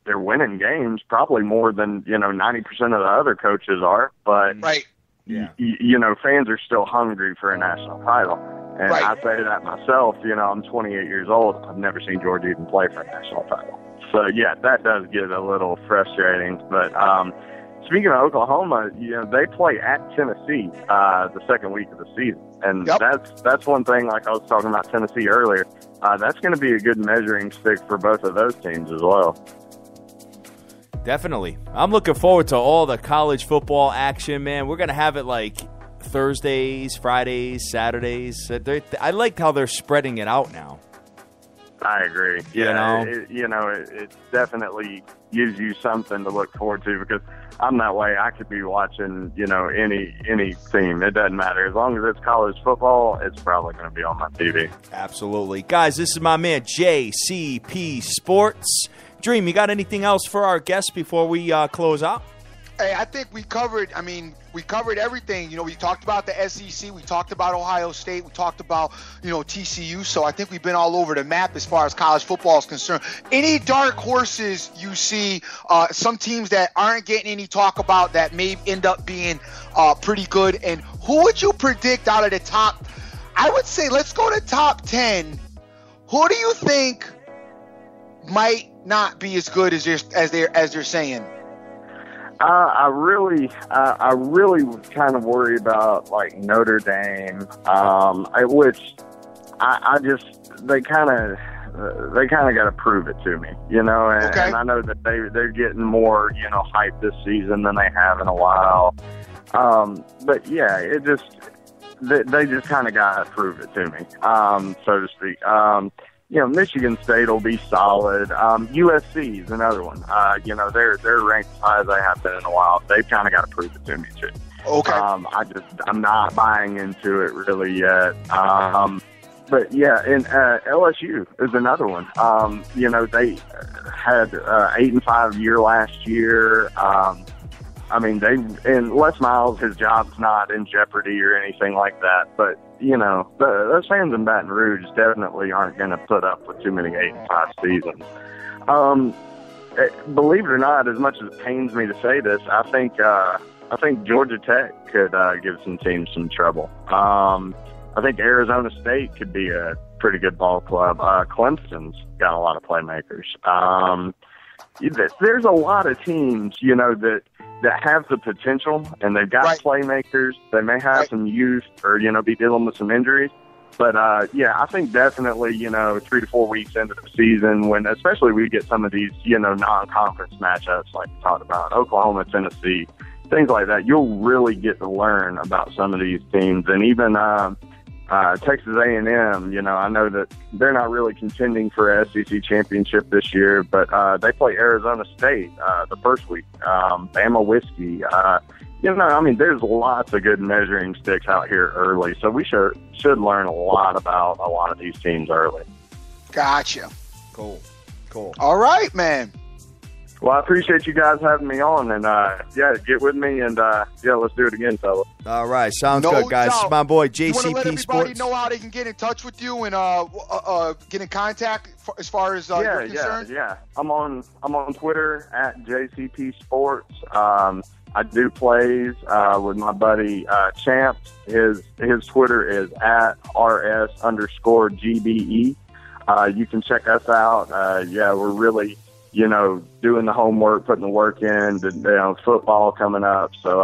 they're winning games probably more than, you know, 90% of the other coaches are. But, you know, fans are still hungry for a national title. And I say that myself, you know, I'm 28 years old. I've never seen Georgia even play for a national title. So, yeah, that does get a little frustrating. But speaking of Oklahoma, you know, they play at Tennessee the second week of the season. And that's one thing, like I was talking about Tennessee earlier, that's going to be a good measuring stick for both of those teams as well. Definitely. I'm looking forward to all the college football action, man. We're going to have it like Thursdays, Fridays, Saturdays. I like how they're spreading it out now. I agree. Yeah, it definitely gives you something to look forward to, because I'm that way. I could be watching, any team. It doesn't matter. As long as it's college football, it's probably going to be on my TV. Absolutely. Guys, this is my man, JCP Sports. Dream, you got anything else for our guests before we close out? Hey, I think we covered everything. We talked about the SEC. We talked about Ohio State. We talked about, TCU. So I think we've been all over the map as far as college football is concerned. Any dark horses you see, some teams that aren't getting any talk about that may end up being pretty good? And who would you predict out of the top? I would say let's go to top 10. Who do you think might not be as good as they're saying? I really was kind of worried about like Notre Dame, which they kind of got to prove it to me, and I know that they're getting more hype this season than they have in a while, but yeah, they just kind of got to prove it to me, so to speak. Michigan State will be solid. USC is another one. They're ranked as high as they have been in a while. They've kind of got to prove it to me too. Okay. I'm not buying into it really yet. But yeah, and LSU is another one. They had 8-5 year last year. And Les Miles, his job's not in jeopardy or anything like that, but those fans in Baton Rouge definitely aren't going to put up with too many 8-5 seasons. Believe it or not, as much as it pains me to say this, I think Georgia Tech could give some teams some trouble. I think Arizona State could be a pretty good ball club. Clemson's got a lot of playmakers. There's a lot of teams, that have the potential, and they've got playmakers. They may have some youth or, be dealing with some injuries. But, I think definitely, 3 to 4 weeks into the season, when especially we get some of these, non-conference matchups like we talked about, Oklahoma, Tennessee, things like that, you'll really get to learn about some of these teams. And even Texas A&M, I know that they're not really contending for a SEC championship this year, but they play Arizona State the first week. Bama Whiskey. There's lots of good measuring sticks out here early, so we should learn a lot about a lot of these teams early. Gotcha. Cool. All right, man. Well, I appreciate you guys having me on, and get with me, and let's do it again, fella. All right, sounds good, guys. It's my boy JCP Sports. You want to let everybody know how they can get in touch with you and get in contact as far as you're concerned? Yeah. I'm on Twitter at JCP Sports. I do plays with my buddy Champ. His Twitter is at @RS_GBE. You can check us out. We're really doing the homework, putting the work in, football coming up. So,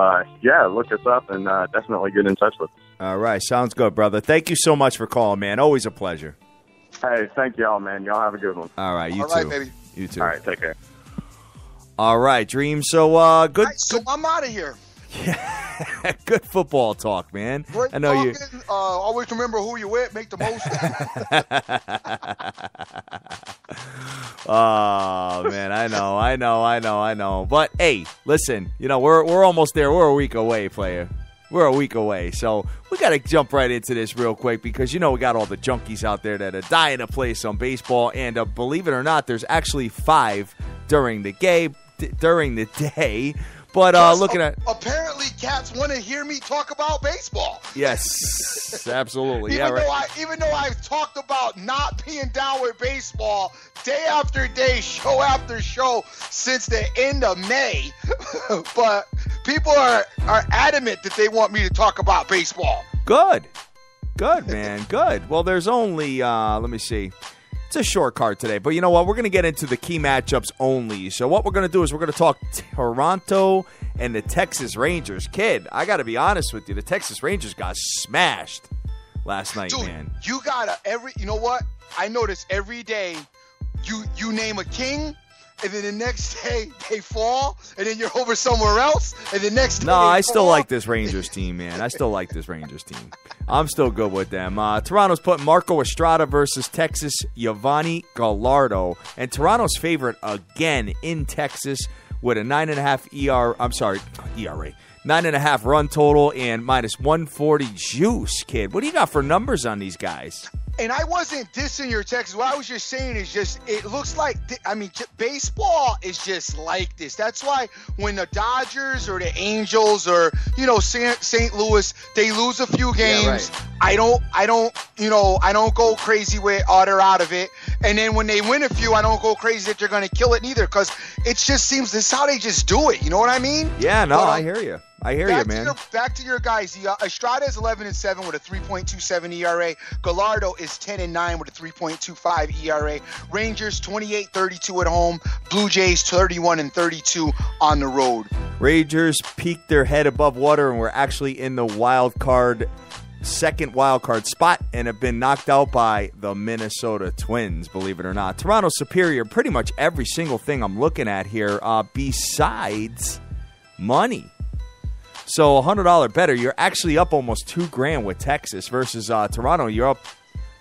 look us up and definitely get in touch with us. All right. Sounds good, brother. Thank you so much for calling, man. Always a pleasure. Hey, thank y'all, man. Y'all have a good one. All right. You too. All right, baby. You too. All right. Take care. All right, Dream. So, good. Right, so I'm out of here. Yeah, good football talk, man. Great I know talking. you. Always remember who you're with. Make the most. Oh man, I know. But hey, listen, we're almost there. We're a week away, player. We're a week away, so we got to jump right into this real quick because we got all the junkies out there that are dying to play some baseball, and believe it or not, there's actually 5 during the day. But looking at apparently, cats want to hear me talk about baseball. Yes, absolutely. Even though I've talked about not being down with baseball day after day, show after show since the end of May, but people are adamant that they want me to talk about baseball. Good, man, good. Well, there's only let me see. It's a short card today, but you know what? We're going to get into the key matchups only. So what we're going to do is we're going to talk Toronto and the Texas Rangers. Kid, I got to be honest with you. The Texas Rangers got smashed last night, dude, man. You know what? I notice every day you name a king and then the next day they fall, and then you're over somewhere else, and the next day No, they I still fall. like this Rangers team, man. I still like this Rangers team. I'm still good with them. Toronto's putting Marco Estrada versus Texas, Giovanni Gallardo. And Toronto's favorite again in Texas with a 9.5 ERA. 9.5 run total and minus 140 juice, kid. What do you got for numbers on these guys? And I wasn't dissing your Texas. What I was just saying is just it looks like, baseball is just like this. That's why when the Dodgers or the Angels or, St. Louis, they lose a few games. Yeah, right. I don't go crazy with, they're out of it. And then when they win a few, I don't go crazy that they're going to kill it neither, because it just seems this is how they just do it. You know what I mean? Yeah, no, I hear you. I hear you, man. Back to your guys. Estrada is 11-7 with a 3.27 ERA. Gallardo is 10-9 with a 3.25 ERA. Rangers 28-32 at home. Blue Jays 31-32 on the road. Rangers peaked their head above water and were actually in the second wild card spot and have been knocked out by the Minnesota Twins, believe it or not. Toronto's superior pretty much every single thing I'm looking at here besides money. So $100 better, you're actually up almost $2,000 with Texas versus Toronto. You're up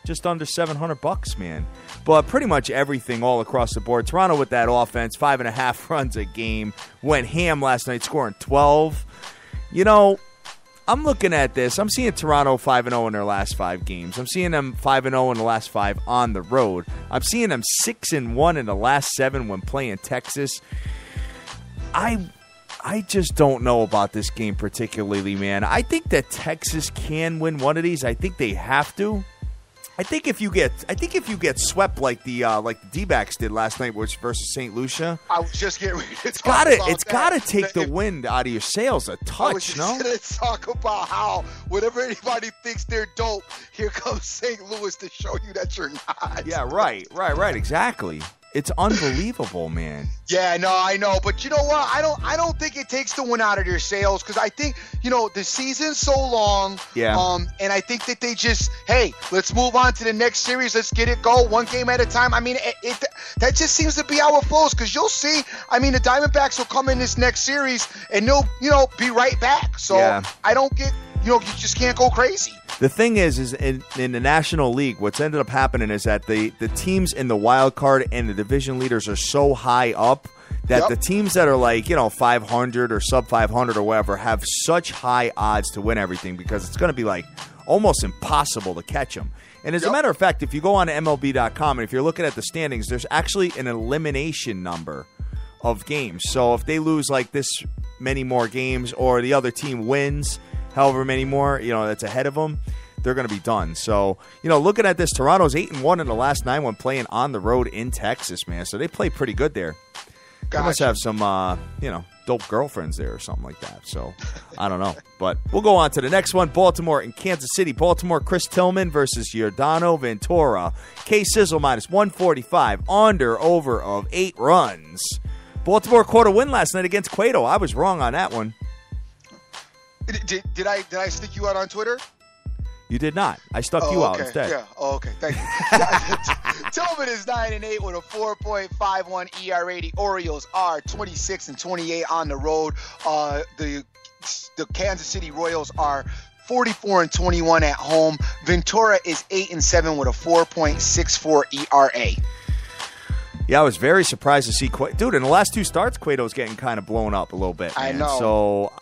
just under $700, man. But pretty much everything all across the board. Toronto with that offense, 5.5 runs a game, went ham last night, scoring 12. I'm looking at this. I'm seeing Toronto 5-0 in their last 5 games. I'm seeing them 5-0 in the last 5 on the road. I'm seeing them 6-1 in the last 7 when playing Texas. I just don't know about this game particularly, man. I think that Texas can win one of these. I think they have to. I think if you get swept like the D-backs did last night, which versus St. Lucia, I was just getting ready to talk about it's got to take the wind out of your sails a touch. I was just going to talk about how whenever anybody thinks they're dope, here comes St. Louis to show you that you're not. Yeah, right, exactly. It's unbelievable, man. Yeah, no, I know, but you know what? I don't think it takes the wind out of their sails, because I think the season's so long. Yeah. And I think that they just, hey, let's move on to the next series. Let's get it go one game at a time. I mean, that just seems to be how it flows, because you'll see. I mean, the Diamondbacks will come in this next series and they'll be right back. So yeah. I don't get. You just can't go crazy. The thing is in the National League, what's ended up happening is that the teams in the wild card and the division leaders are so high up that the teams that are like, 500 or sub 500 or whatever have such high odds to win everything, because it's going to be like almost impossible to catch them. And as a matter of fact, if you go on to MLB.com and if you're looking at the standings, there's actually an elimination number of games. So if they lose like this many more games or the other team wins however many more, that's ahead of them, they're going to be done. So, looking at this, Toronto's 8-1 in the last 9 when playing on the road in Texas, man. So they play pretty good there. Gotcha. They must have some, dope girlfriends there or something like that. So, I don't know. But we'll go on to the next one. Baltimore and Kansas City. Baltimore, Chris Tillman versus Giordano Ventura. K-Sizzle minus 145. Over of 8 runs. Baltimore caught a win last night against Cueto. I was wrong on that one. Did I stick you out on Twitter? You did not. I stuck you out instead. Yeah. Oh, okay. Thank you. Tillman is 9-8 with a 4.51 ERA. The Orioles are 26-28 on the road. The Kansas City Royals are 44-21 at home. Ventura is 8-7 with a 4.64 ERA. Yeah, I was very surprised to see Dude, in the last 2 starts, Cueto's getting kind of blown up a little bit, man. I know. So,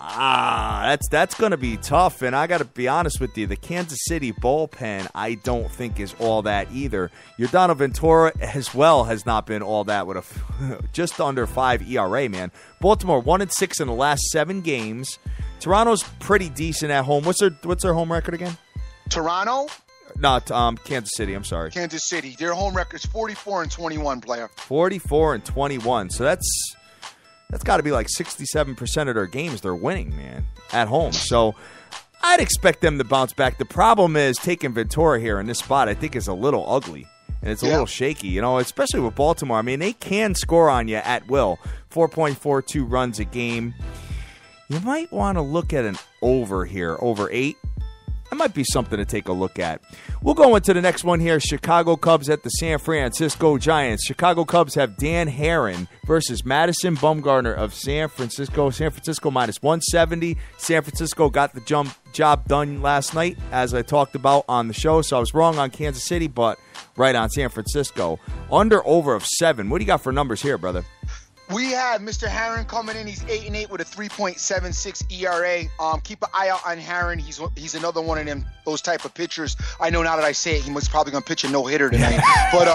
that's going to be tough. And I got to be honest with you, the Kansas City bullpen, I don't think is all that either. Giordano Ventura, as well, has not been all that with a just under 5 ERA, man. Baltimore 1-6 in the last 7 games. Toronto's pretty decent at home. What's their home record again? Toronto? Not Kansas City, I'm sorry. Kansas City. Their home record's 44-21, player. 44-21. So that's got to be like 67% of their games they're winning, man, at home. So I'd expect them to bounce back. The problem is taking Ventura here in this spot, I think, is a little ugly. And it's a little shaky, especially with Baltimore. I mean, they can score on you at will. 4.42 runs a game. You might want to look at an over here, over 8. That might be something to take a look at. We'll go into the next one here. Chicago Cubs at the San Francisco Giants. Chicago Cubs have Dan Herron versus Madison Bumgarner of San Francisco. San Francisco minus 170. San Francisco got the job done last night, as I talked about on the show. So I was wrong on Kansas City, but right on San Francisco. Under over of 7. What do you got for numbers here, brother? We have Mr. Herron coming in. He's 8-8 with a 3.76 ERA. Keep an eye out on Herron. He's another one of those type of pitchers. I know now that I say it, he was probably going to pitch a no-hitter tonight. But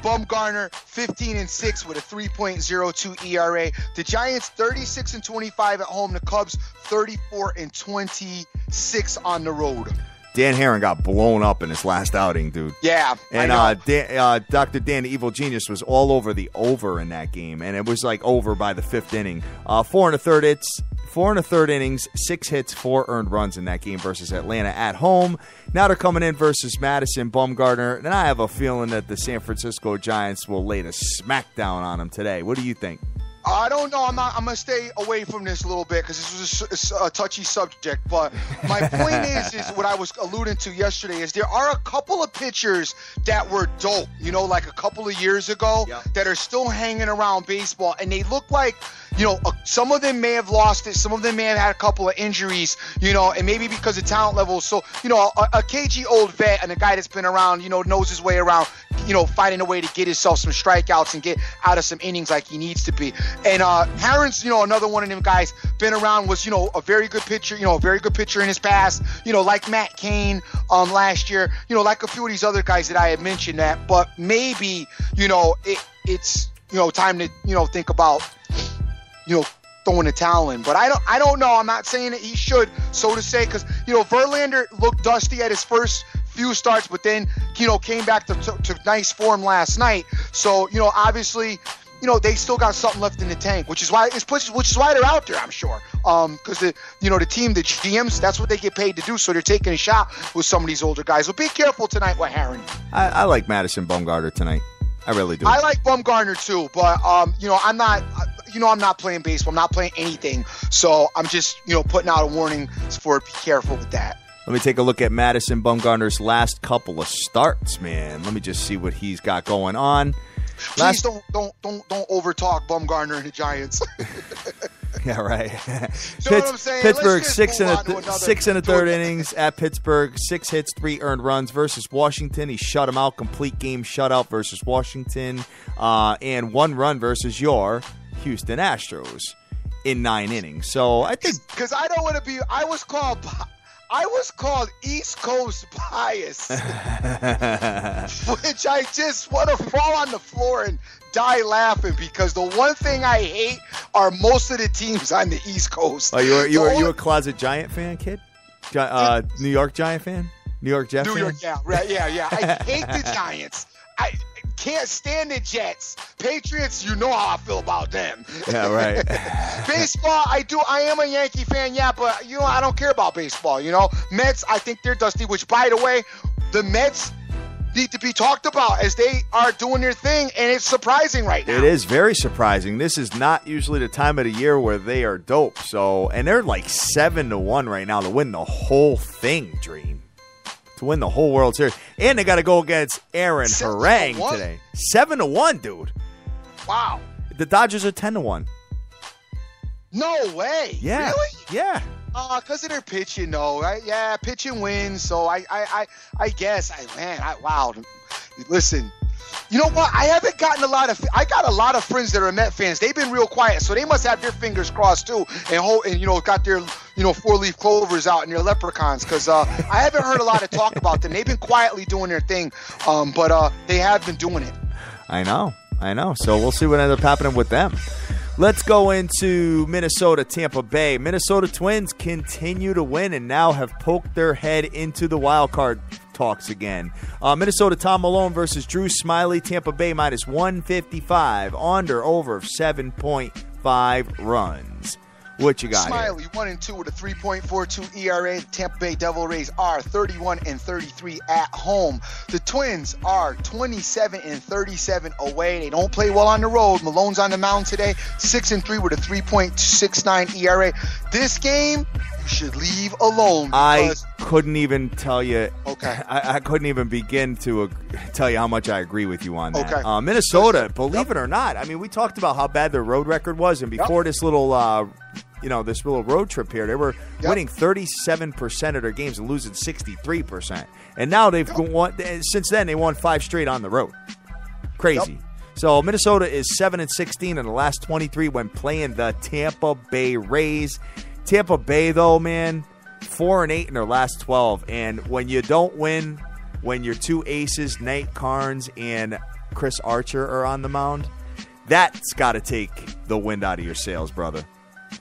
Bumgarner, 15-6 with a 3.02 ERA. The Giants, 36-25 at home. The Cubs, 34-26 on the road. Dan Herron got blown up in his last outing, dude. Yeah, and Dr. Dan, the Evil Genius, was all over the over in that game, and it was like over by the 5th inning. 4 1/3 innings, 6 hits, 4 earned runs in that game versus Atlanta at home. Now they're coming in versus Madison Bumgarner, and I have a feeling that the San Francisco Giants will lay the smackdown on them today. What do you think? I don't know. I'm going to stay away from this a little bit because this was a touchy subject. But my point is what I was alluding to yesterday is there are a couple of pitchers that were dope, like a couple of years ago that are still hanging around baseball. And they look like, some of them may have lost it. Some of them may have had a couple of injuries, and maybe because of talent levels. So, a cagey old vet and a guy that's been around, knows his way around, finding a way to get himself some strikeouts and get out of some innings like he needs to be. And Herron's, another one of them guys, been around, was, a very good pitcher, a very good pitcher in his past, like Matt Cain last year, like a few of these other guys that I had mentioned that. But maybe, it's, time to, think about, throwing the towel in. But I don't know. I'm not saying that he should, so to say, because, Verlander looked dusty at his first few starts, but then, came back to nice form last night. So, obviously, they still got something left in the tank, which is why they're out there, I'm sure. Because the team, the GMs, that's what they get paid to do. So they're taking a shot with some of these older guys. So be careful tonight with Herron. I like Madison Bumgarner tonight. I really do. I like Bumgarner too, but I'm not playing baseball. I'm not playing anything. So I'm just putting out a warning for it. Be careful with that. Let me take a look at Madison Bumgarner's last couple of starts, man. Let me just see what he's got going on. Please don't overtalk Bumgarner and the Giants. Yeah, right. What I'm saying? Pittsburgh, 6 1/3 innings at Pittsburgh, 6 hits, 3 earned runs versus Washington. He shut him out, complete game shutout versus Washington, and 1 run versus your Houston Astros in 9 innings. So I think because I don't want to be. I was called East Coast bias, which I just want to fall on the floor and die laughing because the one thing I hate are most of the teams on the East Coast. Oh, you a closet Giant fan, kid? New York Giant fan? New York Jets fan? New York, yeah, right, yeah. I hate the Giants. I can't stand the Jets. Patriots, you know how I feel about them. Yeah, right. Baseball, I am a Yankee fan, yeah, but I don't care about baseball. Mets, I think they're dusty. Which, by the way, the Mets need to be talked about as they are doing their thing, and it's surprising right now. It is very surprising. This is not usually the time of the year where they are dope. So, and they're like 7-1 right now to win the whole thing, Dream. To win the whole World Series. And they got to go against Aaron Harang today. 7-1, dude. Wow. The Dodgers are 10-1. No way. Yeah. Really? Yeah. Because of their pitching, though, right? Yeah, pitching wins. So I guess, wow. Listen, you know what? I got a lot of friends that are Met fans. They've been real quiet, so they must have their fingers crossed too, and got their 4-leaf clovers out and their leprechauns. Because I haven't heard a lot of talk about them. They've been quietly doing their thing, but they have been doing it. I know. So we'll see what ends up happening with them. Let's go into Minnesota, Tampa Bay. Minnesota Twins continue to win and now have poked their head into the wild card talks again. Minnesota, Tom Malone versus Drew Smyly. Tampa Bay minus 155. Under over 7.5 runs. What you got Smyly, here? 1-2 with a 3.42 ERA. The Tampa Bay Devil Rays are 31-33 at home. The Twins are 27-37 away. They don't play well on the road. Malone's on the mound today, 6-3 with a 3.69 ERA. This game, you should leave alone. I couldn't even tell you. Okay. I couldn't even begin to tell you how much I agree with you on that. Okay. Minnesota, believe it or not, I mean, we talked about how bad their road record was, and before this little, this little road trip here, they were winning 37% of their games and losing 63%. And now they've won. Since then, they won 5 straight on the road. Crazy. So Minnesota is 7-16 in the last 23 when playing the Tampa Bay Rays. Tampa Bay, though, man, 4-8 in their last 12. And when you don't win, when your 2 aces, Nate Carnes and Chris Archer, are on the mound, that's got to take the wind out of your sails, brother.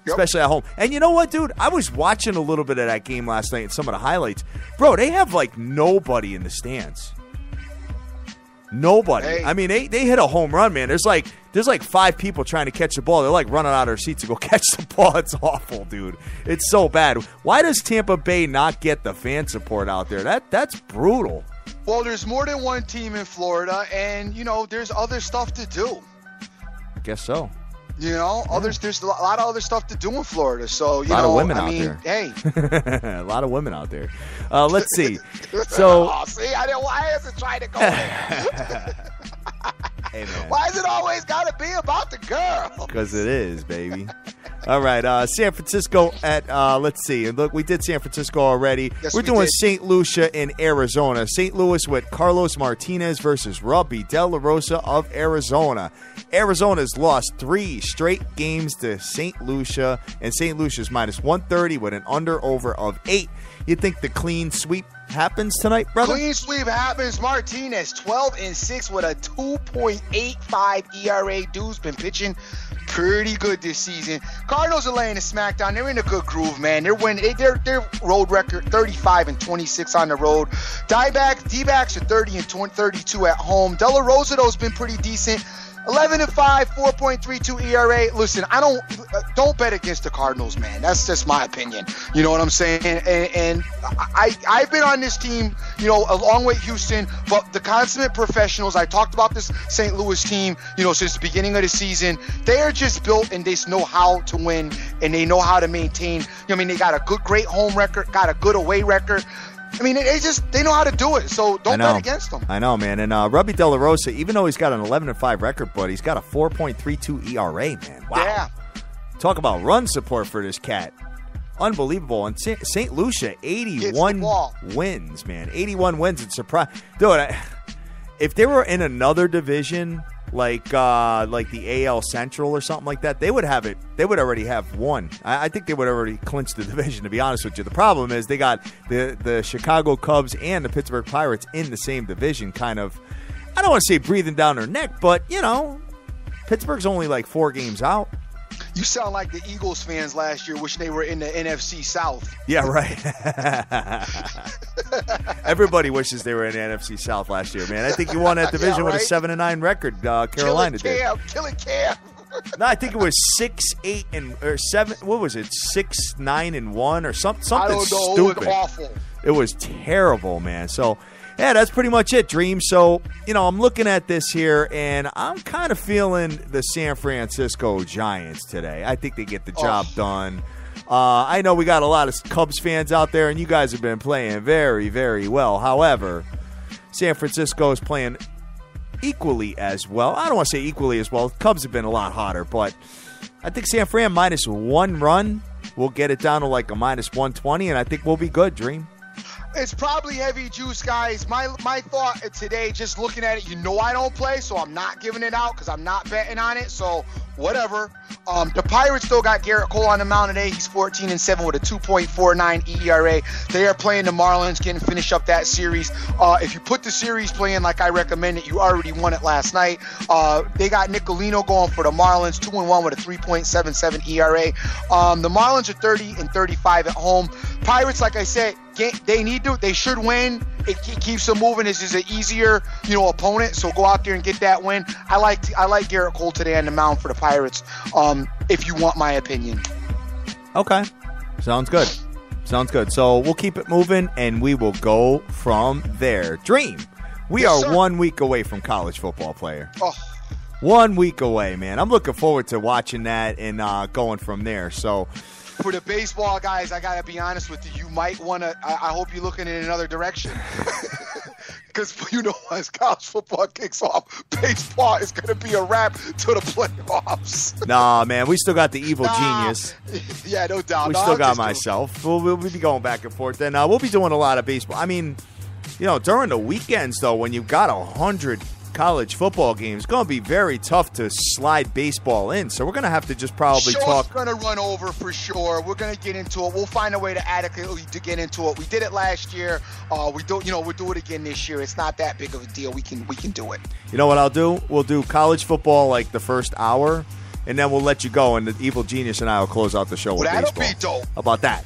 Especially at home. And you know what, dude? I was watching a little bit of that game last night and some of the highlights. Bro, they have like nobody in the stands. Nobody. Hey. I mean, they hit a home run, man. There's like 5 people trying to catch the ball. They're like running out of their seats to go catch the ball. It's awful, dude. It's so bad. Why does Tampa Bay not get the fan support out there? That's brutal. Well, there's more than one team in Florida, and, there's other stuff to do. I guess so. There's a lot of other stuff to do in Florida. So, a lot of women out there. Hey. A lot of women out there. Let's see. So, why is it trying to go there? Hey, man. Why is it always got to be about the girl? Because it is, baby. All right, San Francisco at, let's see. Look, we did San Francisco already. Yes, We're we doing did. St. Lucia in Arizona. St. Louis with Carlos Martinez versus Robbie De La Rosa of Arizona. Arizona's lost 3 straight games to St. Lucia, and St. Lucia's minus 130 with an under-over of 8. You think the clean sweep happens tonight, brother? Clean sweep happens. Martinez, 12-6 with a 2.85 ERA. Dude's been pitching pretty good this season. Cardinals are laying a smackdown. They're in a good groove, man. They're winning. Their road record 35-26 on the road. D-backs are 30-32 at home. De La Rosa, though, has been pretty decent. 11-5, 4.32 ERA. Listen, don't bet against the Cardinals, man. That's just my opinion. You know what I'm saying? And I've been on this team, along with Houston, but the consummate professionals. I talked about this St. Louis team, since the beginning of the season. They are just built, and they know how to win, and they know how to maintain. They got a great home record, got a good away record. They know how to do it, so don't bet against them. I know, man. And Robbie De La Rosa, even though he's got an 11-5 record, but he's got a 4.32 ERA, man. Wow. Yeah. Talk about run support for this cat. Unbelievable. And St. Lucia, 81 wins, man. 81 wins. It's surprise. Dude, if they were in another division, like the AL Central or something like that, they would have it. They would already have won. I think they would already clinch the division, to be honest with you. The problem is they got the Chicago Cubs and the Pittsburgh Pirates in the same division, kind of, I don't want to say breathing down their neck, but, Pittsburgh's only like 4 games out. You sound like the Eagles fans last year, wishing they were in the NFC South. Yeah, right. Everybody wishes they were in the NFC South last year, man. I think you won that division with a 7-9 record. Carolina did. Killing Cam. No, I think it was 6-8 or 7. What was it? 6-9-1 or something. I don't know. Stupid. It was awful. It was terrible, man. So, yeah, that's pretty much it, Dream. So, I'm looking at this here, and I'm kind of feeling the San Francisco Giants today. I think they get the job done. I know we got a lot of Cubs fans out there, and you guys have been playing very, very well. However, San Francisco is playing equally as well. I don't want to say equally as well. Cubs have been a lot hotter, but I think San Fran minus 1 run will get it down to like a minus 120, and I think we'll be good, Dream. It's probably heavy juice, guys. My thought today, just looking at it, I don't play, so I'm not giving it out because I'm not betting on it. So whatever. The Pirates still got Garrett Cole on the mound today. He's 14-7 with a 2.49 ERA. They are playing the Marlins, getting finish up that series. If you put the series playing like I recommended, you already won it last night. They got Nicolino going for the Marlins, 2-1 with a 3.77 ERA. The Marlins are 30-35 at home. Pirates, like I said, they should win. It keeps them moving. This is an easier, opponent. So go out there and get that win. I like Garrett Cole today on the mound for the Pirates. If you want my opinion. Okay, sounds good. So we'll keep it moving, and we will go from there. Dream, we are sir. 1 week away from college football, player. Oh. 1 week away, man. I'm looking forward to watching that and going from there. So For the baseball guys, I got to be honest with you. You might want to – I hope you're looking in another direction. Because, as college football kicks off, baseball is going to be a wrap to the playoffs. Nah, man, we still got the evil genius. Yeah, no doubt. We still got myself. We'll be going back and forth. And we'll be doing a lot of baseball. I mean, during the weekends, though, when you've got 100 college football games, it's going to be very tough to slide baseball in. So we're going to have to just probably talk. Show's going to run over for sure. We're going to get into it. We'll find a way to adequately to get into it. We did it last year. We'll do it again this year. It's not that big of a deal. We can do it. You know what I'll do? We'll do college football like the first hour, and then we'll let you go, and the evil genius and I will close out the show with baseball. That'll be dope. How about that?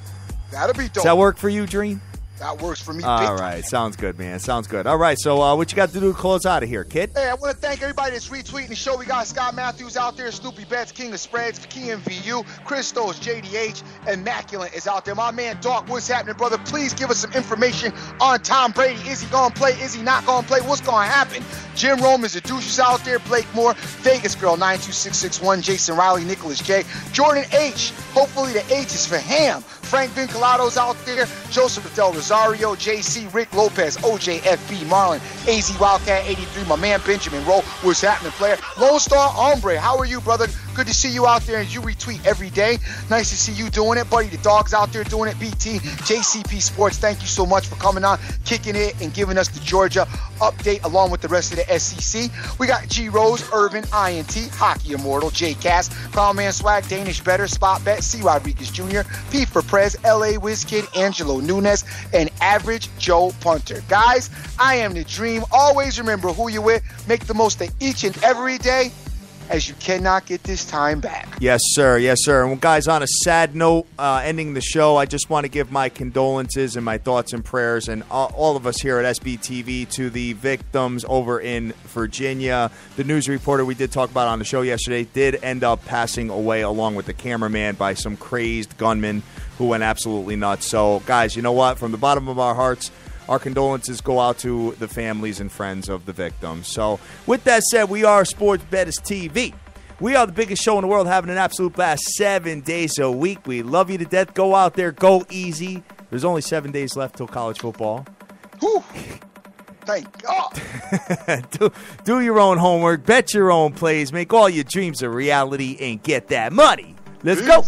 That'll be dope. Does that work for you, Dream? That works for me. All right. Sounds good, man. Sounds good. All right. So what you got to do to close out of here, kid? Hey, I want to thank everybody that's retweeting the show. We got Scott Matthews out there, Snoopy Betts, King of Spreads, Key MVU, Christos, JDH, Immaculate is out there. My man, Doc, what's happening, brother? Please give us some information on Tom Brady. Is he going to play? Is he not going to play? What's going to happen? Jim Rome is the douches out there. Blake Moore, Vegas Girl, 92661, Jason Riley, Nicholas J, Jordan H. Hopefully the H is for Ham. Frank Vinculado's out there. Joseph Del Rosario, JC, Rick Lopez, OJ, FB, Marlon, AZ Wildcat 83, my man Benjamin Rowe. What's happening, player? Lone Star Hombre, how are you, brother? Good to see you out there, and you retweet every day. Nice to see you doing it, buddy. The dog's out there doing it. BT, JCP Sports, thank you so much for coming on, kicking it, and giving us the Georgia update along with the rest of the SEC. We got G Rose, Irvin, INT, Hockey Immortal, J Cass, Crown Man Swag, Danish Better, Spot Bet, C Rodriguez Jr., P for Prez, LA WizKid, Angelo Nunes, and Average Joe Punter. Guys, I am the Dream. Always remember who you with. Make the most of each and every day, as you cannot get this time back. Yes, sir. Yes, sir. And guys, on a sad note, ending the show, I just want to give my condolences and my thoughts and prayers, and all of us here at SBTV, to the victims over in Virginia. The news reporter we did talk about on the show yesterday did end up passing away, along with the cameraman, by some crazed gunman who went absolutely nuts. So, guys, you know what? From the bottom of our hearts, our condolences go out to the families and friends of the victims. So, with that said, we are Sports Betters TV. We are the biggest show in the world, having an absolute blast 7 days a week. We love you to death. Go out there. Go easy. There's only 7 days left till college football. Whew. Thank God. do your own homework. Bet your own plays. Make all your dreams a reality and get that money. Let's go.